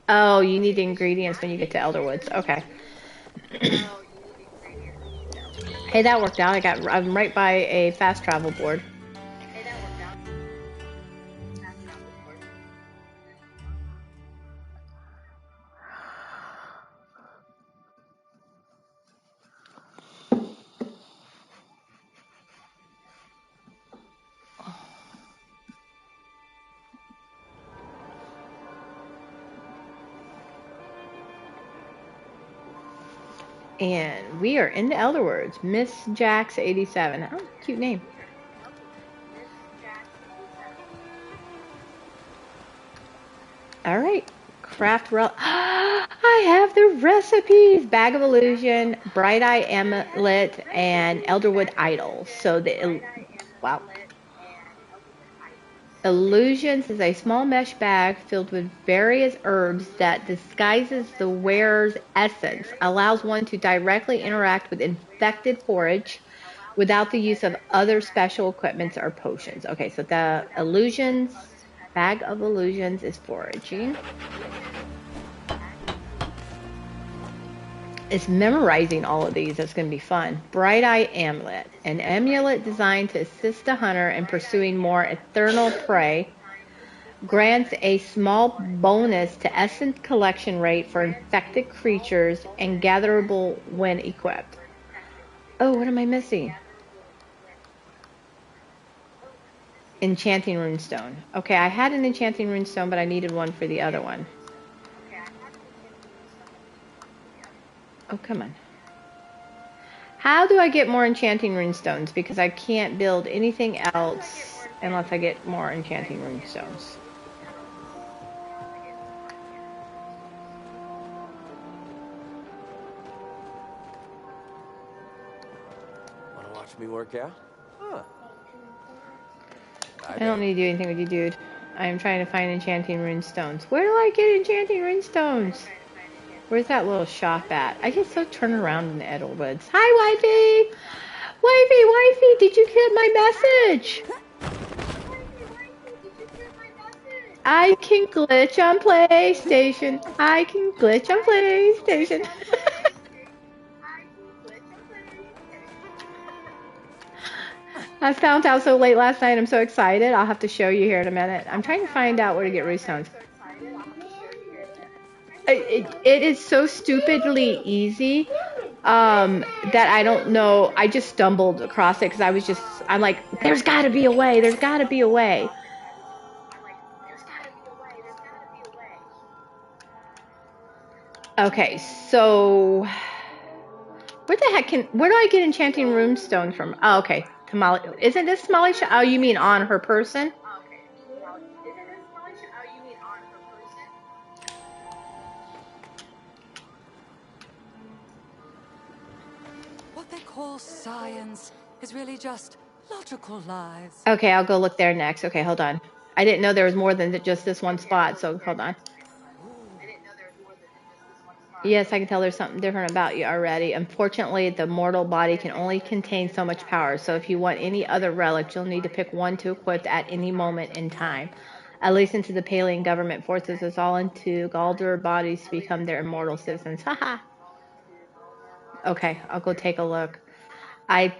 Oh, you need the ingredients when you get to Elderwoods. Okay. Hey, that worked out. I'm right by a fast travel board. And we are in the Elderwoods. Miss Jax 87. Oh, cute name. All right. Craft I have the recipes. Bag of Illusion, Bright Eye Amulet, and Elderwood Idol. So wow. Illusions is a small mesh bag filled with various herbs that disguises the wearer's essence, allows one to directly interact with infected forage without the use of other special equipments or potions. Okay, so the illusions, bag of illusions is foraging. It's memorizing all of these. That's going to be fun. Bright Eye Amulet. An amulet designed to assist the hunter in pursuing more ethereal prey. Grants a small bonus to essence collection rate for infected creatures and gatherable when equipped. Oh, what am I missing? Enchanting Runestone. Okay, I had an Enchanting Runestone, but I needed one for the other one. Oh, come on. How do I get more Enchanting Runestones? Because I can't build anything else unless I get more Enchanting Runestones. Wanna watch me work out? Huh. I don't need to do anything with you, dude. I am trying to find Enchanting Runestones. Where do I get Enchanting Runestones? Where's that little shop at? I get so turned around in the Edelwoods. Hi, wifey! Wifey, did you get my message? I can glitch on PlayStation. I can glitch on PlayStation. I found out so late last night. I'm so excited. I'll have to show you here in a minute. I'm trying to find out where to get Roostones. It is so stupidly easy that I don't know. I just stumbled across it because I'm like, there's got to be a way. There's got to be a way. Okay, so where do I get enchanting runestones from? Oh, okay. Tamale. Isn't this Tamale? Oh, you mean on her person? What they call science is really just logical lies. Okay, I'll go look there next. Okay, hold on. I didn't know there was more than just this one spot, so hold on. Yes, I can tell there's something different about you already. Unfortunately, the mortal body can only contain so much power, so if you want any other relic, you'll need to pick one to equip at any moment in time. At least until the Palian government forces us all into Galdur bodies to become their immortal citizens. Haha. Okay, I'll go take a look. I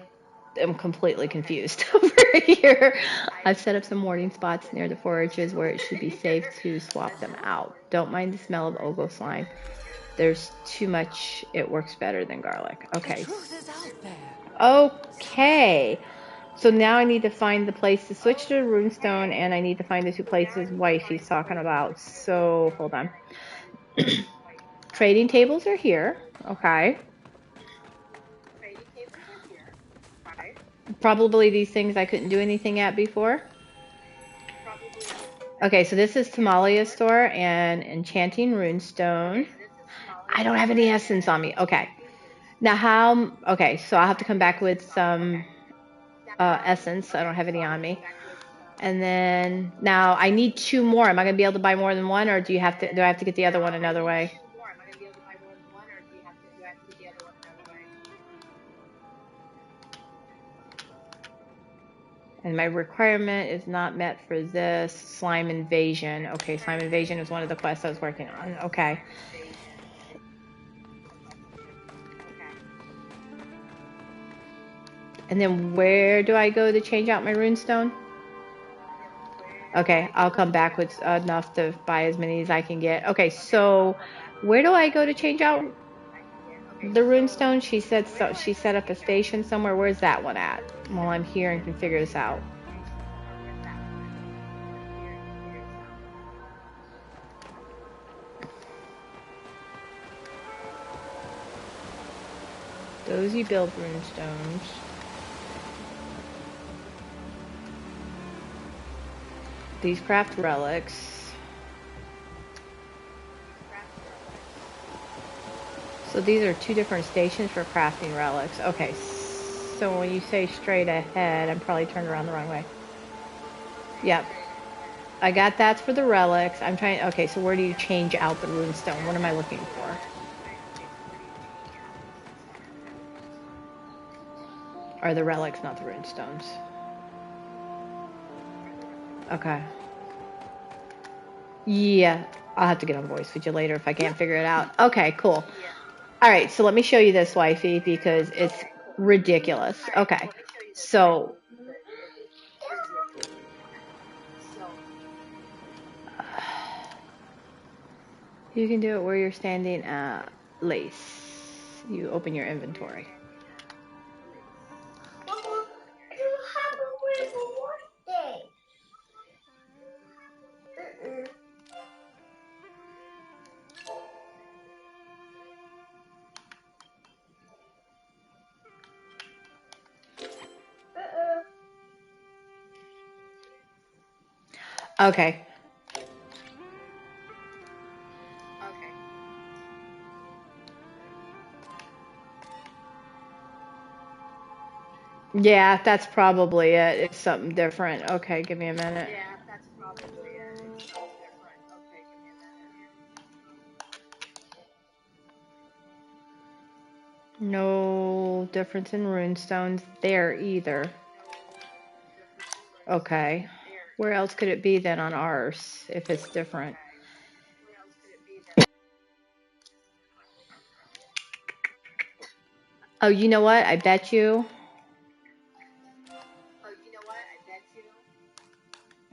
am completely confused over here. I've set up some warding spots near the forages where it should be safe to swap them out. Don't mind the smell of Ogo slime. there's too much. It works better than garlic. Okay. The truth is out there. Okay. So now I need to find the place to switch to runestone, and I need to find the two places wife he's talking about. So hold on. Trading tables are here. Okay. Probably these things I couldn't do anything at before. Okay, so this is Tamalia's store and Enchanting Runestone. I don't have any essence on me. Okay. Now okay, so I'll have to come back with some essence. I don't have any on me. And then now I need two more. Am I going to be able to buy more than one, or do I have to get the other one another way? And my requirement is not met for this slime invasion. Okay, slime invasion is one of the quests I was working on. Okay. And then where do I go to change out my runestone? Okay, I'll come back with enough to buy as many as I can get. Okay, so where do I go to change out the runestone? She said so. She set up a station somewhere. Where's that one at? While I'm here and can figure this out. Those you build runestones. These craft relics. So these are two different stations for crafting relics. Okay, so when you say straight ahead, I'm probably turned around the wrong way. Yep. I got that for the relics. I'm trying, okay, so where do you change out the runestone? What am I looking for? Are the relics, not the runestones? Okay. Yeah, I'll have to get on voice with you later if I can't figure it out. Okay, cool. All right, so let me show you this, wifey, because it's ridiculous. Okay, so you can do it where you're standing at lace. You open your inventory. Okay. Yeah, that's probably it. It's something different. Okay, give me a minute. No difference in runestones there either. Okay. Where else could it be then on ours if it's different? Oh, you know what? I bet you.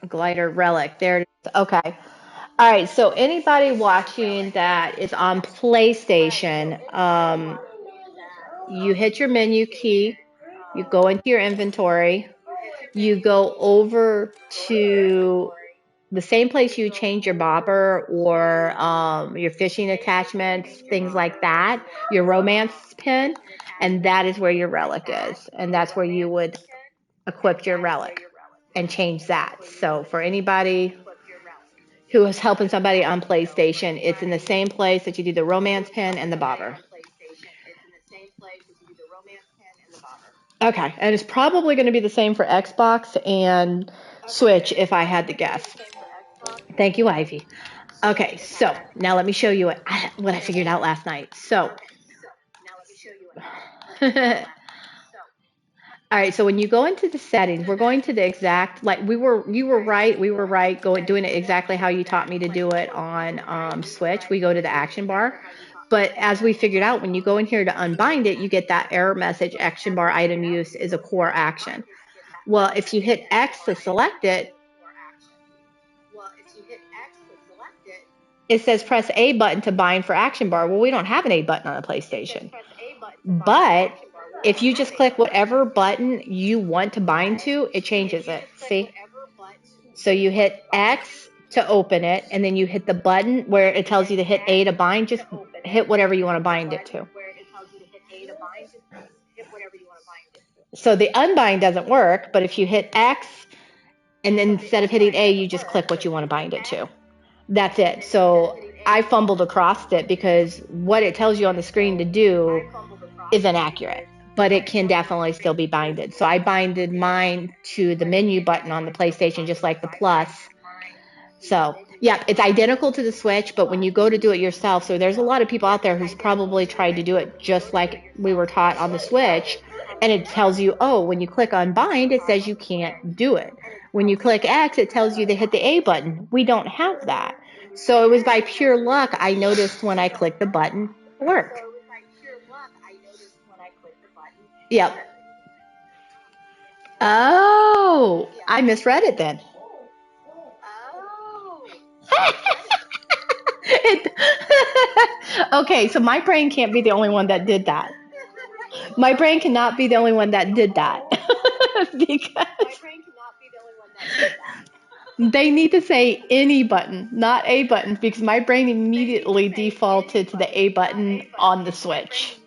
A glider relic. There it is. Okay. All right. So anybody watching that is on PlayStation, you hit your menu key, you go into your inventory, you go over to the same place you change your bobber or your fishing attachments, things like that, your romance pin, and that is where your relic is. And that's where you would equip your relic and change that. So for anybody who is helping somebody on PlayStation, it's in the same place that you do the romance pin and the bobber. Okay, and it's probably going to be the same for Xbox and Switch if I had to guess. Thank you, Ivy. Okay, so now let me show you what I figured out last night. So, all right, so when you go into the settings, we're going to the exact, like you were right, doing it exactly how you taught me to do it on Switch. We go to the action bar. But as we figured out, when you go in here to unbind it, you get that error message, action bar item use is a core action. Well, if you hit X to select it, it says press A button to bind for action bar. Well, we don't have an A button on a PlayStation. But if you just click whatever button you want to bind to, it changes it. See? So you hit X to open it, and then you hit the button where it tells you to hit A to bind. Just hit whatever you want to bind it to. So the unbind doesn't work, but if you hit X, and then instead of hitting A, you just click what you want to bind it to. That's it. So I fumbled across it because what it tells you on the screen to do is inaccurate, but it can definitely still be binded. So I binded mine to the menu button on the PlayStation, just like the plus. So, yeah, it's identical to the Switch, but when you go to do it yourself, so there's a lot of people out there who's probably tried to do it just like we were taught on the Switch, and it tells you, oh, when you click on bind, it says you can't do it. When you click X, it tells you to hit the A button. We don't have that. So it was by pure luck I noticed when I clicked the button, it worked. Yep. Oh, I misread it then. Okay, so my brain can't be the only one that did that. My brain cannot be the only one that did that. Because they need to say any button, not A button, because my brain immediately defaulted to the A button on the Switch.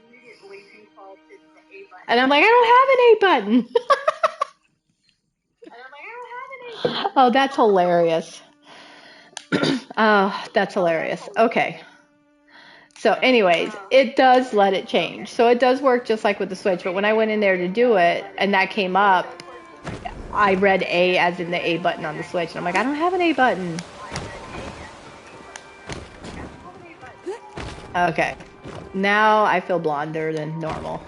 And I'm like, I don't have an A button. Oh, that's hilarious. Oh, that's hilarious. Okay. So anyways, it does let it change. So it does work just like with the Switch, but when I went in there to do it and that came up, I read A as in the A button on the Switch. And I'm like, I don't have an A button. Okay. Now I feel blonder than normal.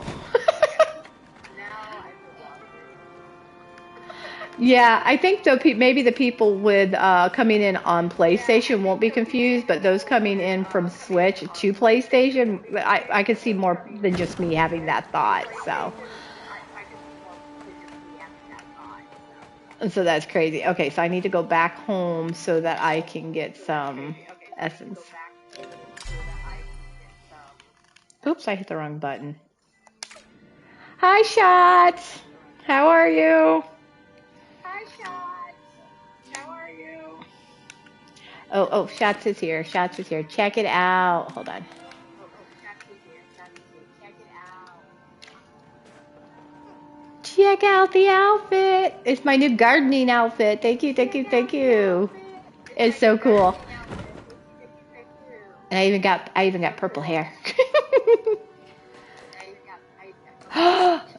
Yeah, I think though maybe the people with coming in on PlayStation won't be confused, but those coming in from Switch to PlayStation, I could see more than just me having that thought. So that's crazy. Okay, so I need to go back home so that I can get some essence. Oops, I hit the wrong button. Hi, Shots. How are you? Oh, Shots is here. Shots is here. Check it out. Hold on. Check out the outfit. It's my new gardening outfit. Thank you, thank you, thank you. It's so cool. And I even got purple hair.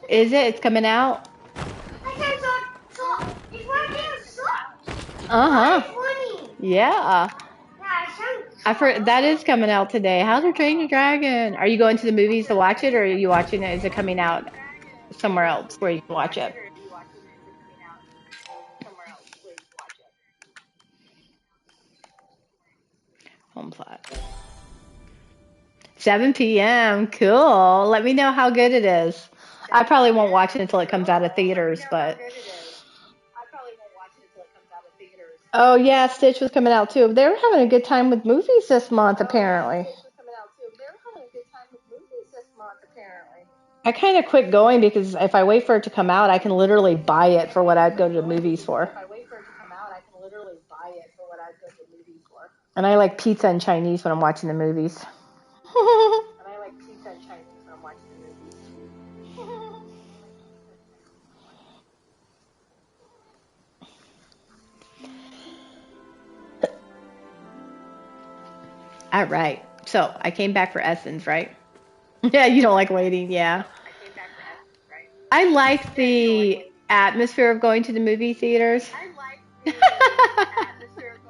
Is it? It's coming out? Uh-huh. Yeah. I've heard that is coming out today. How's your Train Your Dragon? Are you going to the movies to watch it, or are you watching it? Is it coming out somewhere else where you can watch it? Home plot. 7 p.m. Cool. Let me know how good it is. I probably won't watch it until it comes out of theaters, but. Oh yeah, Stitch was coming out too. They were having a good time with movies this month, apparently. I kind of quit going because if I wait for it to come out, I can literally buy it for what I'd go to the movies for. And I like pizza and Chinese when I'm watching the movies. All right. So I came back for Essence, right? Yeah, you don't like waiting. Yeah. I like the atmosphere of going to the movie theaters.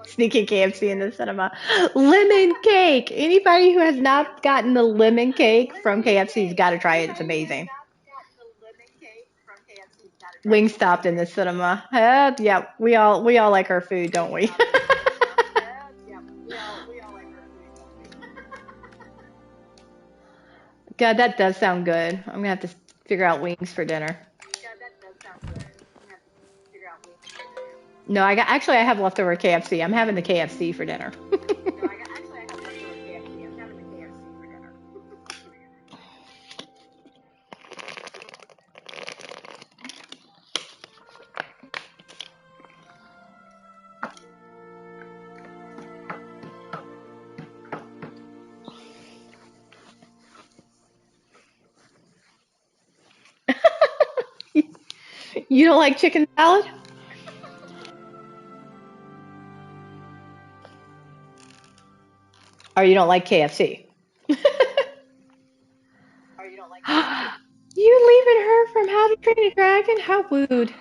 Sneaking KFC in the cinema. Lemon cake. Anybody who has not gotten the lemon cake from KFC's got to try it. It's amazing. Wingstop in the cinema. Yeah, we all like our food, don't we? God, that does sound good. I'm gonna have to figure out wings for dinner. No, I have leftover KFC. I'm having the KFC for dinner. You don't like chicken salad? Or you don't like KFC? You leaving her from How to Train a Dragon? How rude.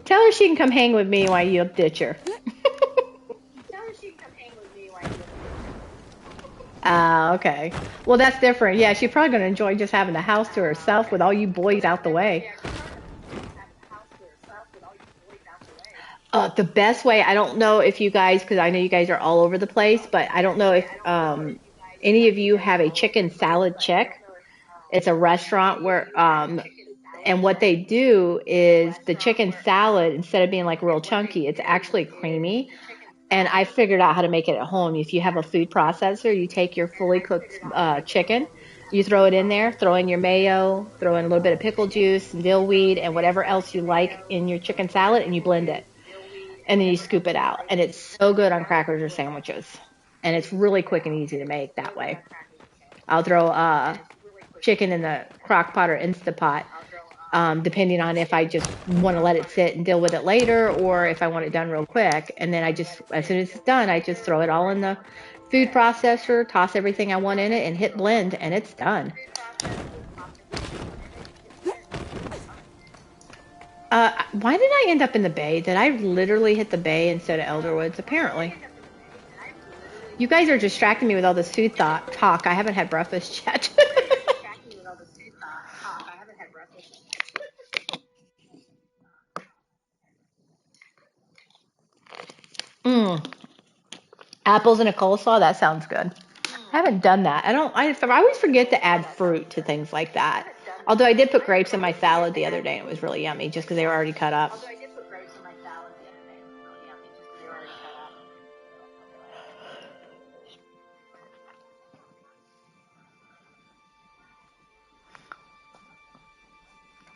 Tell her she can come hang with me while you ditch her. Ah, okay. Well, that's different. Yeah, she's probably going to enjoy just having the house to herself with all you boys out the way. The best way, I don't know if you guys, because I know you guys are all over the place, but I don't know if any of you have a chicken salad chick. It's a restaurant where, and what they do is the chicken salad, instead of being like real chunky, it's actually creamy. And I figured out how to make it at home. If you have a food processor, you take your fully cooked chicken, you throw it in there, throw in your mayo, throw in a little bit of pickle juice and dill weed and whatever else you like in your chicken salad, and you blend it. And then you scoop it out. And it's so good on crackers or sandwiches. And it's really quick and easy to make that way. I'll throw chicken in the crock pot or Instapot, depending on if I just want to let it sit and deal with it later or if I want it done real quick. And then I just, as soon as it's done, I just throw it all in the food processor, toss everything I want in it, and hit blend, and it's done. Why did I end up in the bay? Did I literally hit the bay instead of Elderwoods? Apparently. You guys are distracting me with all this food talk. I haven't had breakfast yet. mm. Apples and a coleslaw, that sounds good. I haven't done that. I always forget to add fruit to things like that. Although I did put grapes in my salad the other day and it was really yummy just because they were already cut up.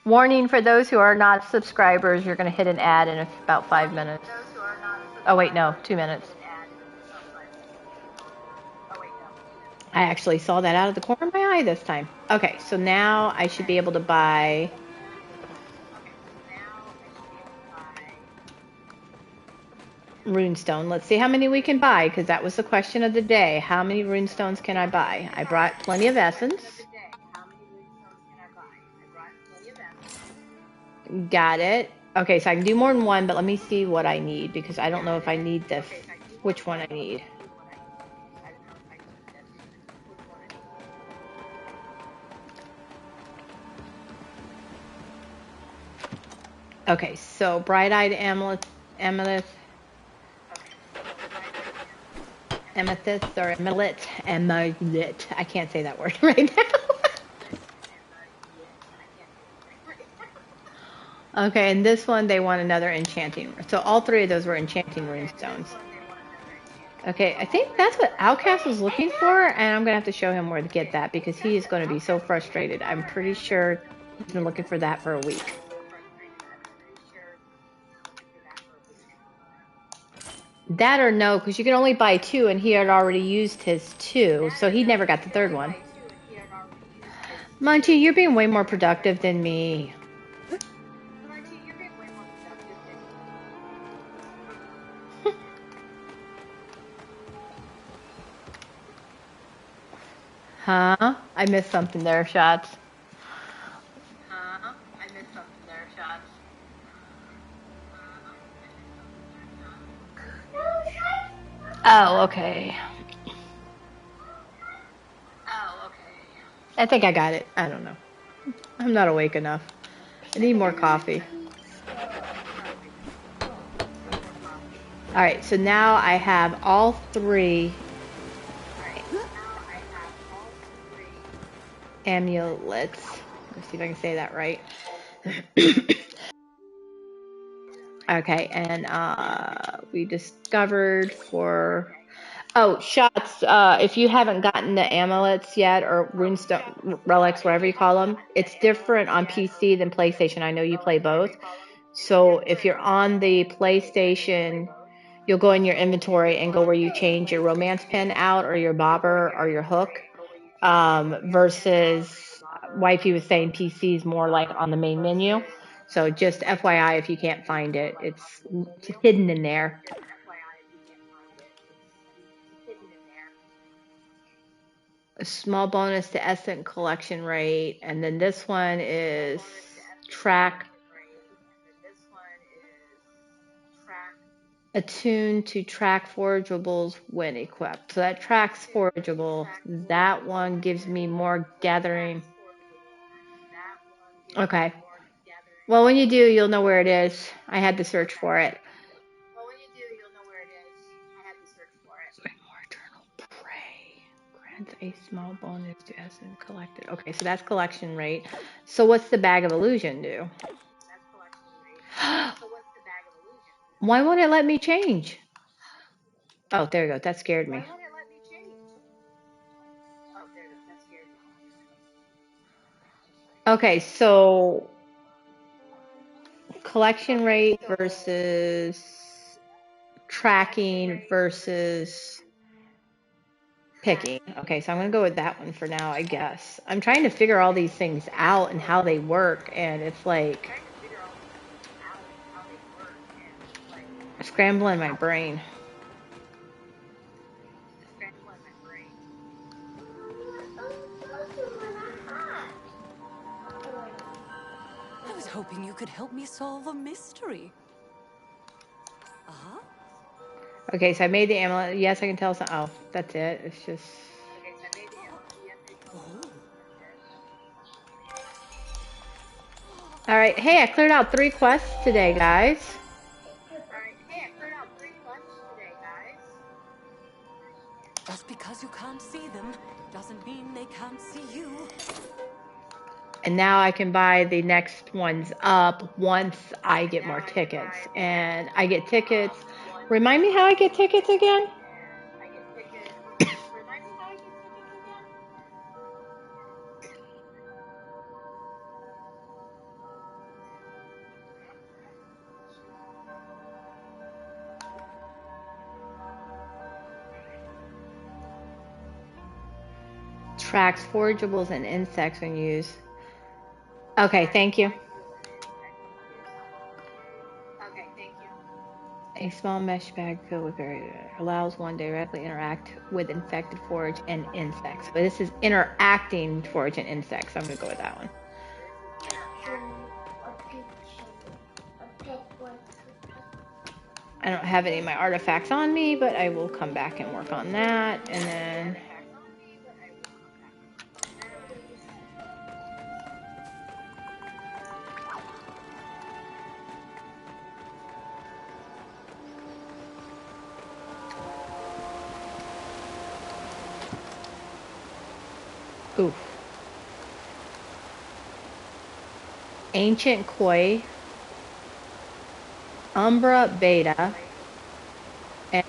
Warning for those who are not subscribers, you're going to hit an ad in about 5 minutes. Oh, wait, no, 2 minutes. I actually saw that out of the corner of my eye this time. Okay, so now I should be able to buy... runestone. Let's see how many we can buy, because that was the question of the day. How many runestones can I buy? I brought plenty of essence. Got it. Okay, so I can do more than one, but let me see what I need, because I don't know if I need this. Which one I need. Okay, so bright-eyed amethyst, or amethyst. I can't say that word right now. Okay, and this one, they want another enchanting. So all three of those were enchanting runestones. Okay, I think that's what Outcast was looking for, and I'm going to have to show him where to get that, because he is going to be so frustrated. I'm pretty sure he's been looking for that for a week. That or no, because you can only buy 2, and he had already used his 2, so he never got the third one. Munchie, you're being way more productive than me. Huh? I missed something there, Shots. Oh, okay. I think I got it. I don't know. I'm not awake enough. I need more coffee. All right, so now I have all 3 amulets. Let's see if I can say that right. Okay, and we discovered for... Oh, Shots, if you haven't gotten the amulets yet, or runestone relics, whatever you call them, it's different on PC than PlayStation. I know you play both. So if you're on the PlayStation, you'll go in your inventory and go where you change your romance pin out, or your bobber, or your hook, versus wifey was saying PC is more like on the main menu. So just FYI, if you can't find it, it's hidden in there. A small bonus to Essence collection rate, and then this one is track attuned to track forageables when equipped. So that tracks forageable. That one gives me more gathering. Okay. Well, when you do, you'll know where it is. I had to search for it. More eternal prey. Grants a small bonus to essence collected. Okay, so that's collection rate. So what's the bag of illusion do? Why won't it let me change? Oh, there you go. That scared me. Okay, so collection rate versus tracking versus picking. Okay, so I'm going to go with that one for now, I guess. I'm trying to figure all these things out and how they work, and it's like scrambling my brain. I was hoping you could help me solve a mystery. Uh-huh. Okay, so I made the amulet. Yes, I can tell some. Oh, that's it. It's just. All right. Hey, I cleared out 3 quests today, guys. Just because you can't see them doesn't mean they can't see you. And now I can buy the next ones up once I get more tickets. And I get tickets. Remind me how I get tickets again? Tracks forageables and insects when used. Okay, thank you. A small mesh bag filled with berries allows one to directly interact with infected forage and insects. But this is interacting with forage and insects. I'm going to go with that one. I don't have any of my artifacts on me, but I will come back and work on that. And then... Oof. Ancient Koi, Umbra Beta, and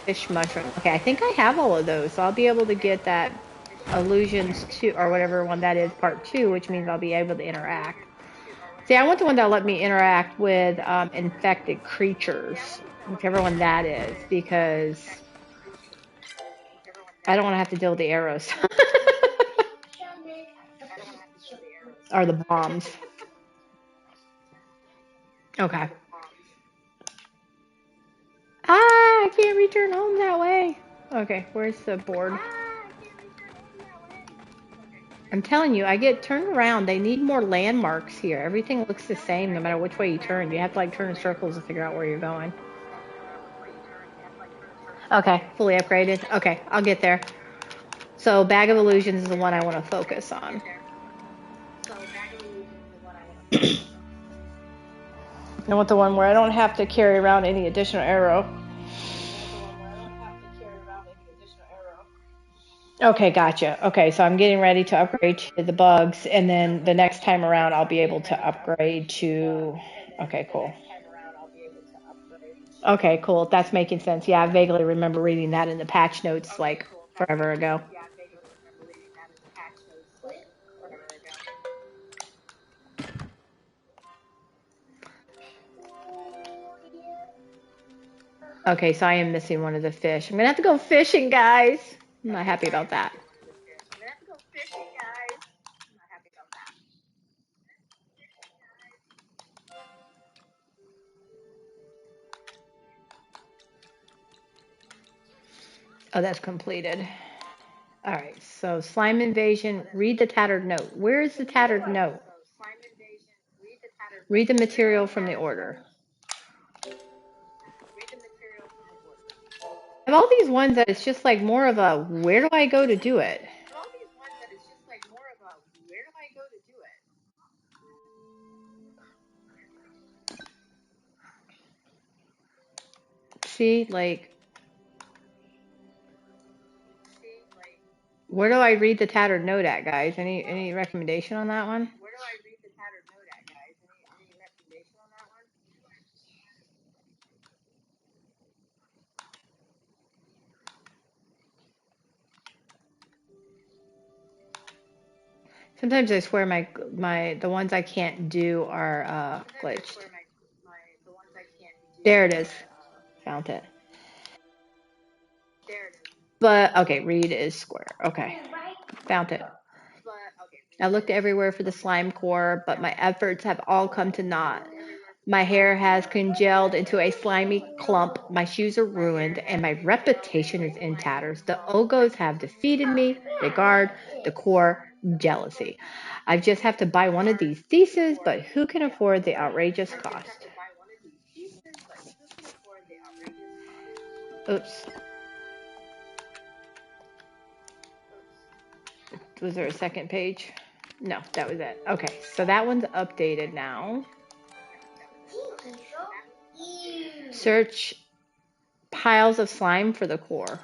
Fish Mushroom. Okay, I think I have all of those, so I'll be able to get that Illusions 2, or whatever one that is, Part 2, which means I'll be able to interact. See, I want the one that'll let me interact with infected creatures, whichever one that is, because I don't want to have to deal with the arrows. Or the bombs. Okay. I can't return home that way. Okay, where's the board? I'm telling you, I get turned around. They need more landmarks here. Everything looks the same no matter which way you turn. You have to like turn in circles to figure out where you're going. Okay, fully upgraded. Okay, I'll get there. So Bag of Illusions is the one I want to focus on. I want the one where I don't have to carry around any additional arrow. Okay, gotcha. Okay, so I'm getting ready to upgrade to the bugs, and then the next time around I'll be able to upgrade to... Okay, cool. Okay, cool. That's making sense. Yeah, I vaguely remember reading that in the patch notes like forever ago. Okay, so I am missing one of the fish. I'm going to have to go fishing, guys. I'm not happy about that. Oh, that's completed. All right, so slime invasion, read the tattered note. Where is the tattered note? Read the material from the order. I have all these ones that it's just like more of a where do I go to do it? See, like, where do I read the tattered note at, guys? Any recommendation on that one? Sometimes I swear the ones I can't do are glitched. There it is. Found it. But okay, read is square. Okay. Found it. I looked everywhere for the slime core, but my efforts have all come to naught. My hair has congealed into a slimy clump, my shoes are ruined, and my reputation is in tatters. The Ogos have defeated me, they guard the core jealousy. I just have to buy one of these theses, but who can afford the outrageous cost? Oops. Was there a second page? No, that was it. Okay, so that one's updated now. Search piles of slime for the core.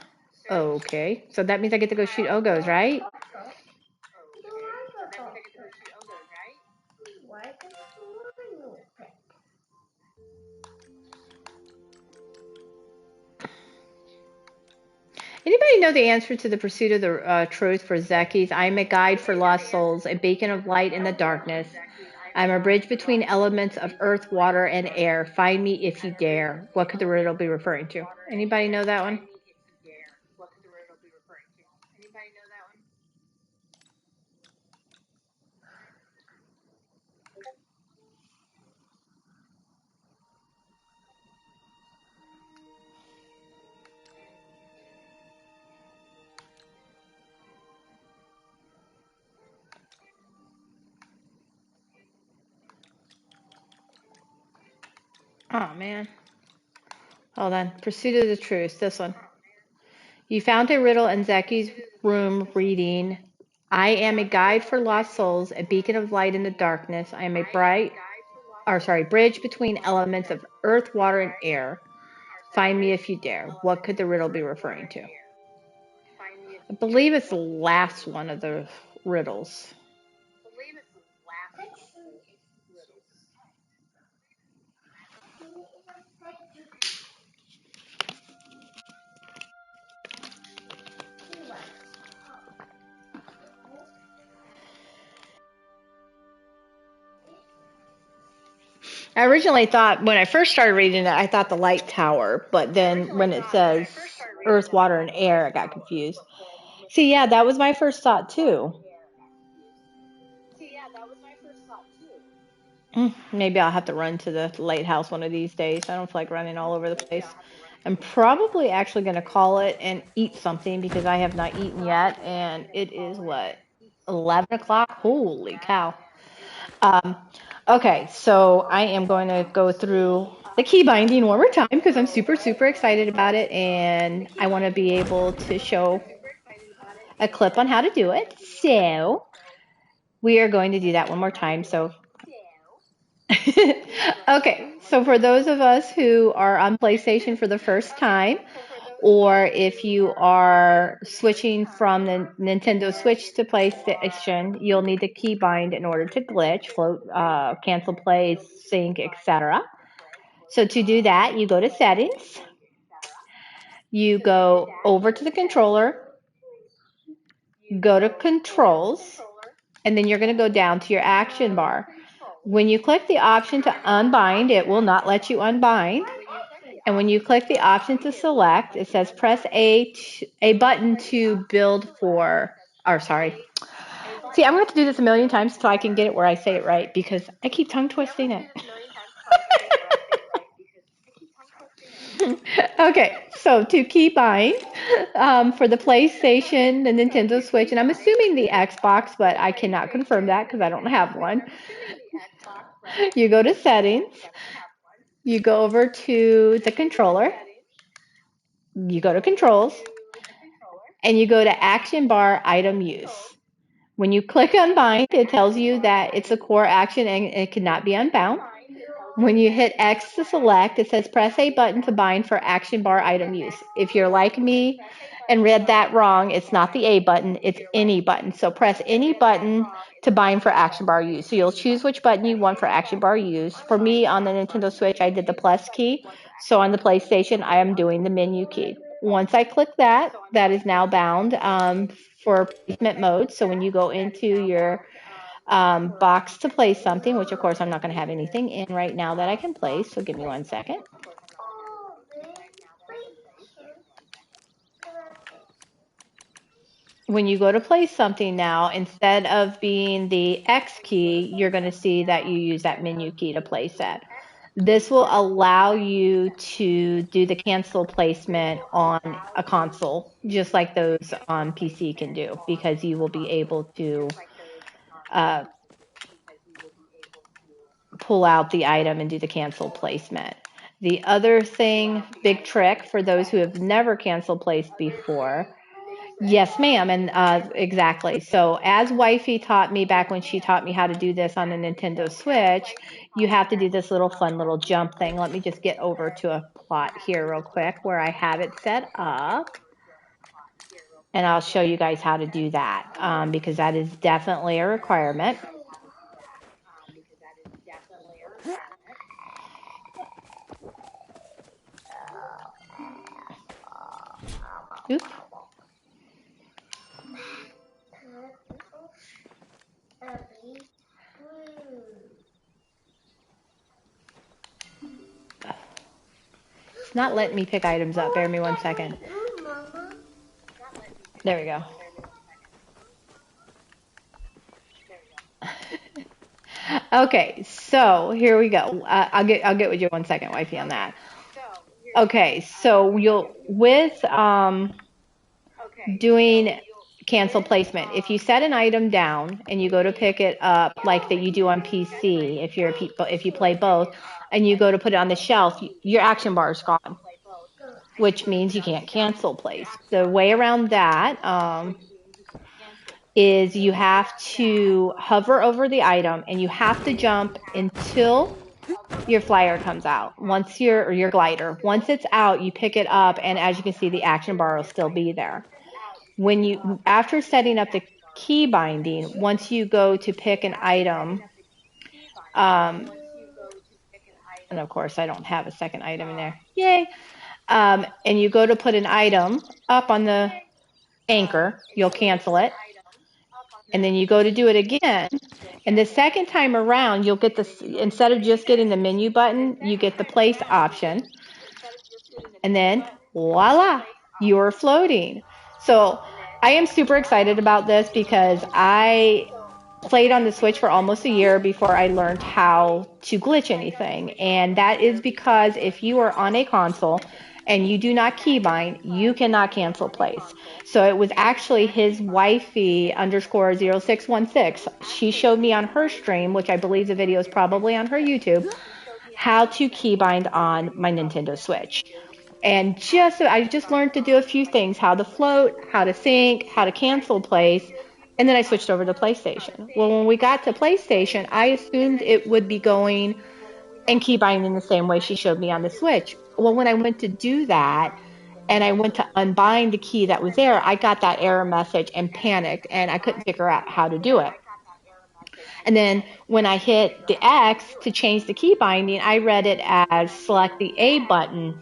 Okay, so that means I get to go shoot Ogos, right? Anybody know the answer to the pursuit of the truth for Zekis? I am a guide for lost souls, a beacon of light in the darkness. I am a bridge between elements of earth, water, and air. Find me if you dare. What could the riddle be referring to? Anybody know that one? Oh, man. Hold on. Pursuit of the truth. This one. You found a riddle in Zeki's room reading, I am a guide for lost souls, a beacon of light in the darkness. I am a bridge between elements of earth, water, and air. Find me if you dare. What could the riddle be referring to? I believe it's the last one of the riddles. I originally thought, when I first started reading it, I thought the light tower, but then when it says earth, water, and air, I got confused. See, yeah, that was my first thought too. Maybe I'll have to run to the lighthouse one of these days. I don't feel like running all over the place. I'm probably actually going to call it and eat something because I have not eaten yet, and it is what, 11 o'clock? Holy cow. Um, okay, so I am going to go through the key binding one more time because I'm super, super excited about it, and I want to be able to show a clip on how to do it. So we are going to do that one more time. So okay, so for those of us who are on PlayStation for the first time, or if you are switching from the Nintendo Switch to PlayStation, you'll need the keybind in order to glitch, float, cancel plays, sync, etc. So to do that, you go to settings, you go over to the controller, go to controls, and then you're going to go down to your action bar. When you click the option to unbind, it will not let you unbind. And when you click the option to select, it says press a button to build for, or sorry. See, I'm going to have to do this a million times so I can get it where I say it right because I keep tongue twisting it. Okay, so to keybind for the PlayStation, the Nintendo Switch, and I'm assuming the Xbox, but I cannot confirm that because I don't have one. You go to settings, you go over to the controller, you go to controls, and you go to action bar item use. When you click on bind, it tells you that it's a core action and it cannot be unbound. When you hit X to select, it says press A button to bind for action bar item use. If you're like me and read that wrong, it's not the A button, it's any button. So press any button to bind for action bar use. So you'll choose which button you want for action bar use. For me on the Nintendo Switch, I did the plus key. So on the PlayStation, I am doing the menu key. Once I click that, that is now bound for placement mode. So when you go into your box to place something, which of course I'm not going to have anything in right now that I can place. So give me 1 second. When you go to place something now, instead of being the X key, you're going to see that you use that menu key to place it. This will allow you to do the cancel placement on a console, just like those on PC can do, because you will be able to uh, pull out the item and do the cancel placement. The other thing, big trick for those who have never cancel placed before. Yes, ma'am, and exactly. So as Wifey taught me back when she taught me how to do this on the Nintendo Switch, you have to do this little fun little jump thing. Let me just get over to a plot here real quick where I have it set up. And I'll show you guys how to do that because that is definitely a requirement. Oops. It's not letting me pick items up. Bear me 1 second. There we go. Okay, so here we go. I'll get with you 1 second, Wifey, on that. Okay, so you'll with doing cancel placement. If you set an item down and you go to pick it up, like that you do on PC, if you play both, and you go to put it on the shelf, your action bar is gone, which means you can't cancel place. The way around that is you have to hover over the item and you have to jump until your flyer comes out. Once your glider, once it's out, you pick it up, and as you can see, the action bar will still be there. When you, after setting up the key binding, once you go to pick an item, and of course I don't have a second item in there, yay, and you go to put an item up on the anchor, you'll cancel it, and then you go to do it again, and the second time around, you'll get this, instead of just getting the menu button, you get the place option, and then voila, you're floating. So I am super excited about this because I played on the Switch for almost a year before I learned how to glitch anything. And that is because if you are on a console and you do not keybind, you cannot cancel place. So it was actually his wifey underscore 0616. She showed me on her stream, which I believe the video is probably on her YouTube, how to keybind on my Nintendo Switch. And I just learned to do a few things, how to float, how to sync, how to cancel place, and then I switched over to PlayStation. Well, when we got to PlayStation, I assumed it would be going and keybinding the same way she showed me on the Switch. Well, when I went to do that, and I went to unbind the key that was there, I got that error message and panicked, and I couldn't figure out how to do it. And then when I hit the X to change the key binding, I read it as select the A button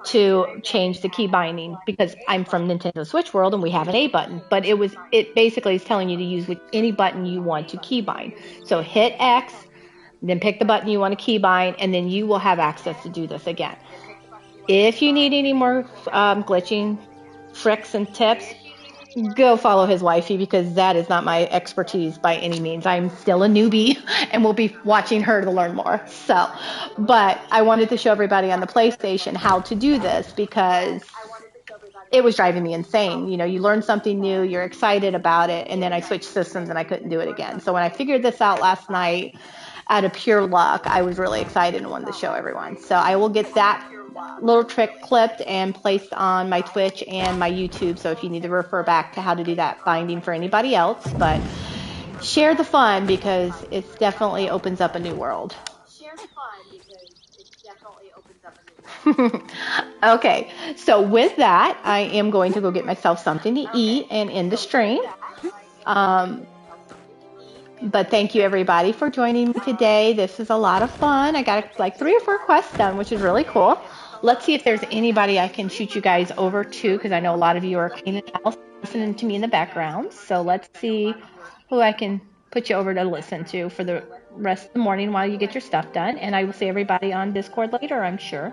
to change the key binding because I'm from Nintendo Switch World and we have an A button, but it basically is telling you to use any button you want to key bind. So hit X, then pick the button you want to key bind, and then you will have access to do this again. If you need any more glitching tricks and tips, go follow his wifey because that is not my expertise by any means. I'm still a newbie and we'll be watching her to learn more. So, but I wanted to show everybody on the PlayStation how to do this because it was driving me insane. You know, you learn something new, you're excited about it, and then I switched systems and I couldn't do it again. So when I figured this out last night, out of pure luck, I was really excited and wanted to show everyone. So I will get that little trick clipped and placed on my Twitch and my YouTube. So if you need to refer back to how to do that binding for anybody else, but share the fun because it definitely opens up a new world. Okay, so with that, I am going to go get myself something to eat and end the stream. But thank you everybody for joining me today. This is a lot of fun. I got like 3 or 4 quests done, which is really cool. Let's see if there's anybody I can shoot you guys over to because I know a lot of you are cleaning house, listening to me in the background. So let's see who I can put you over to listen to for the rest of the morning while you get your stuff done. And I will see everybody on Discord later, I'm sure.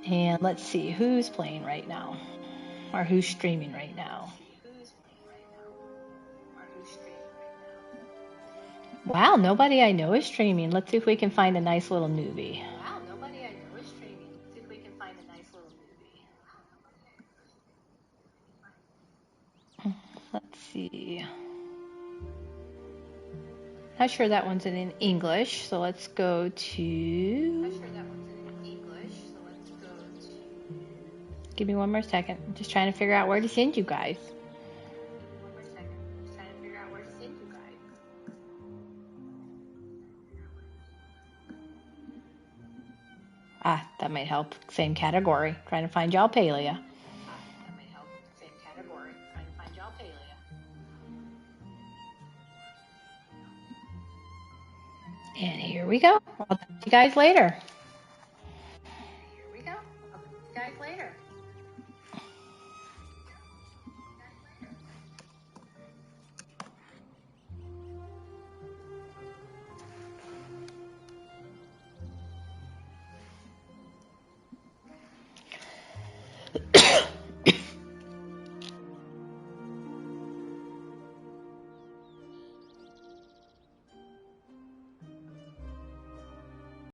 And let's see who's playing right now or who's streaming right now. Wow, nobody I know is streaming. Let's see if we can find a nice little newbie. Let's see. Not sure that one's in English, so let's go to... Give me one more second. I'm just trying to figure out where to send you guys. Ah, that might help. Same category. Trying to find y'all PALIA. And here we go. I'll talk to you guys later.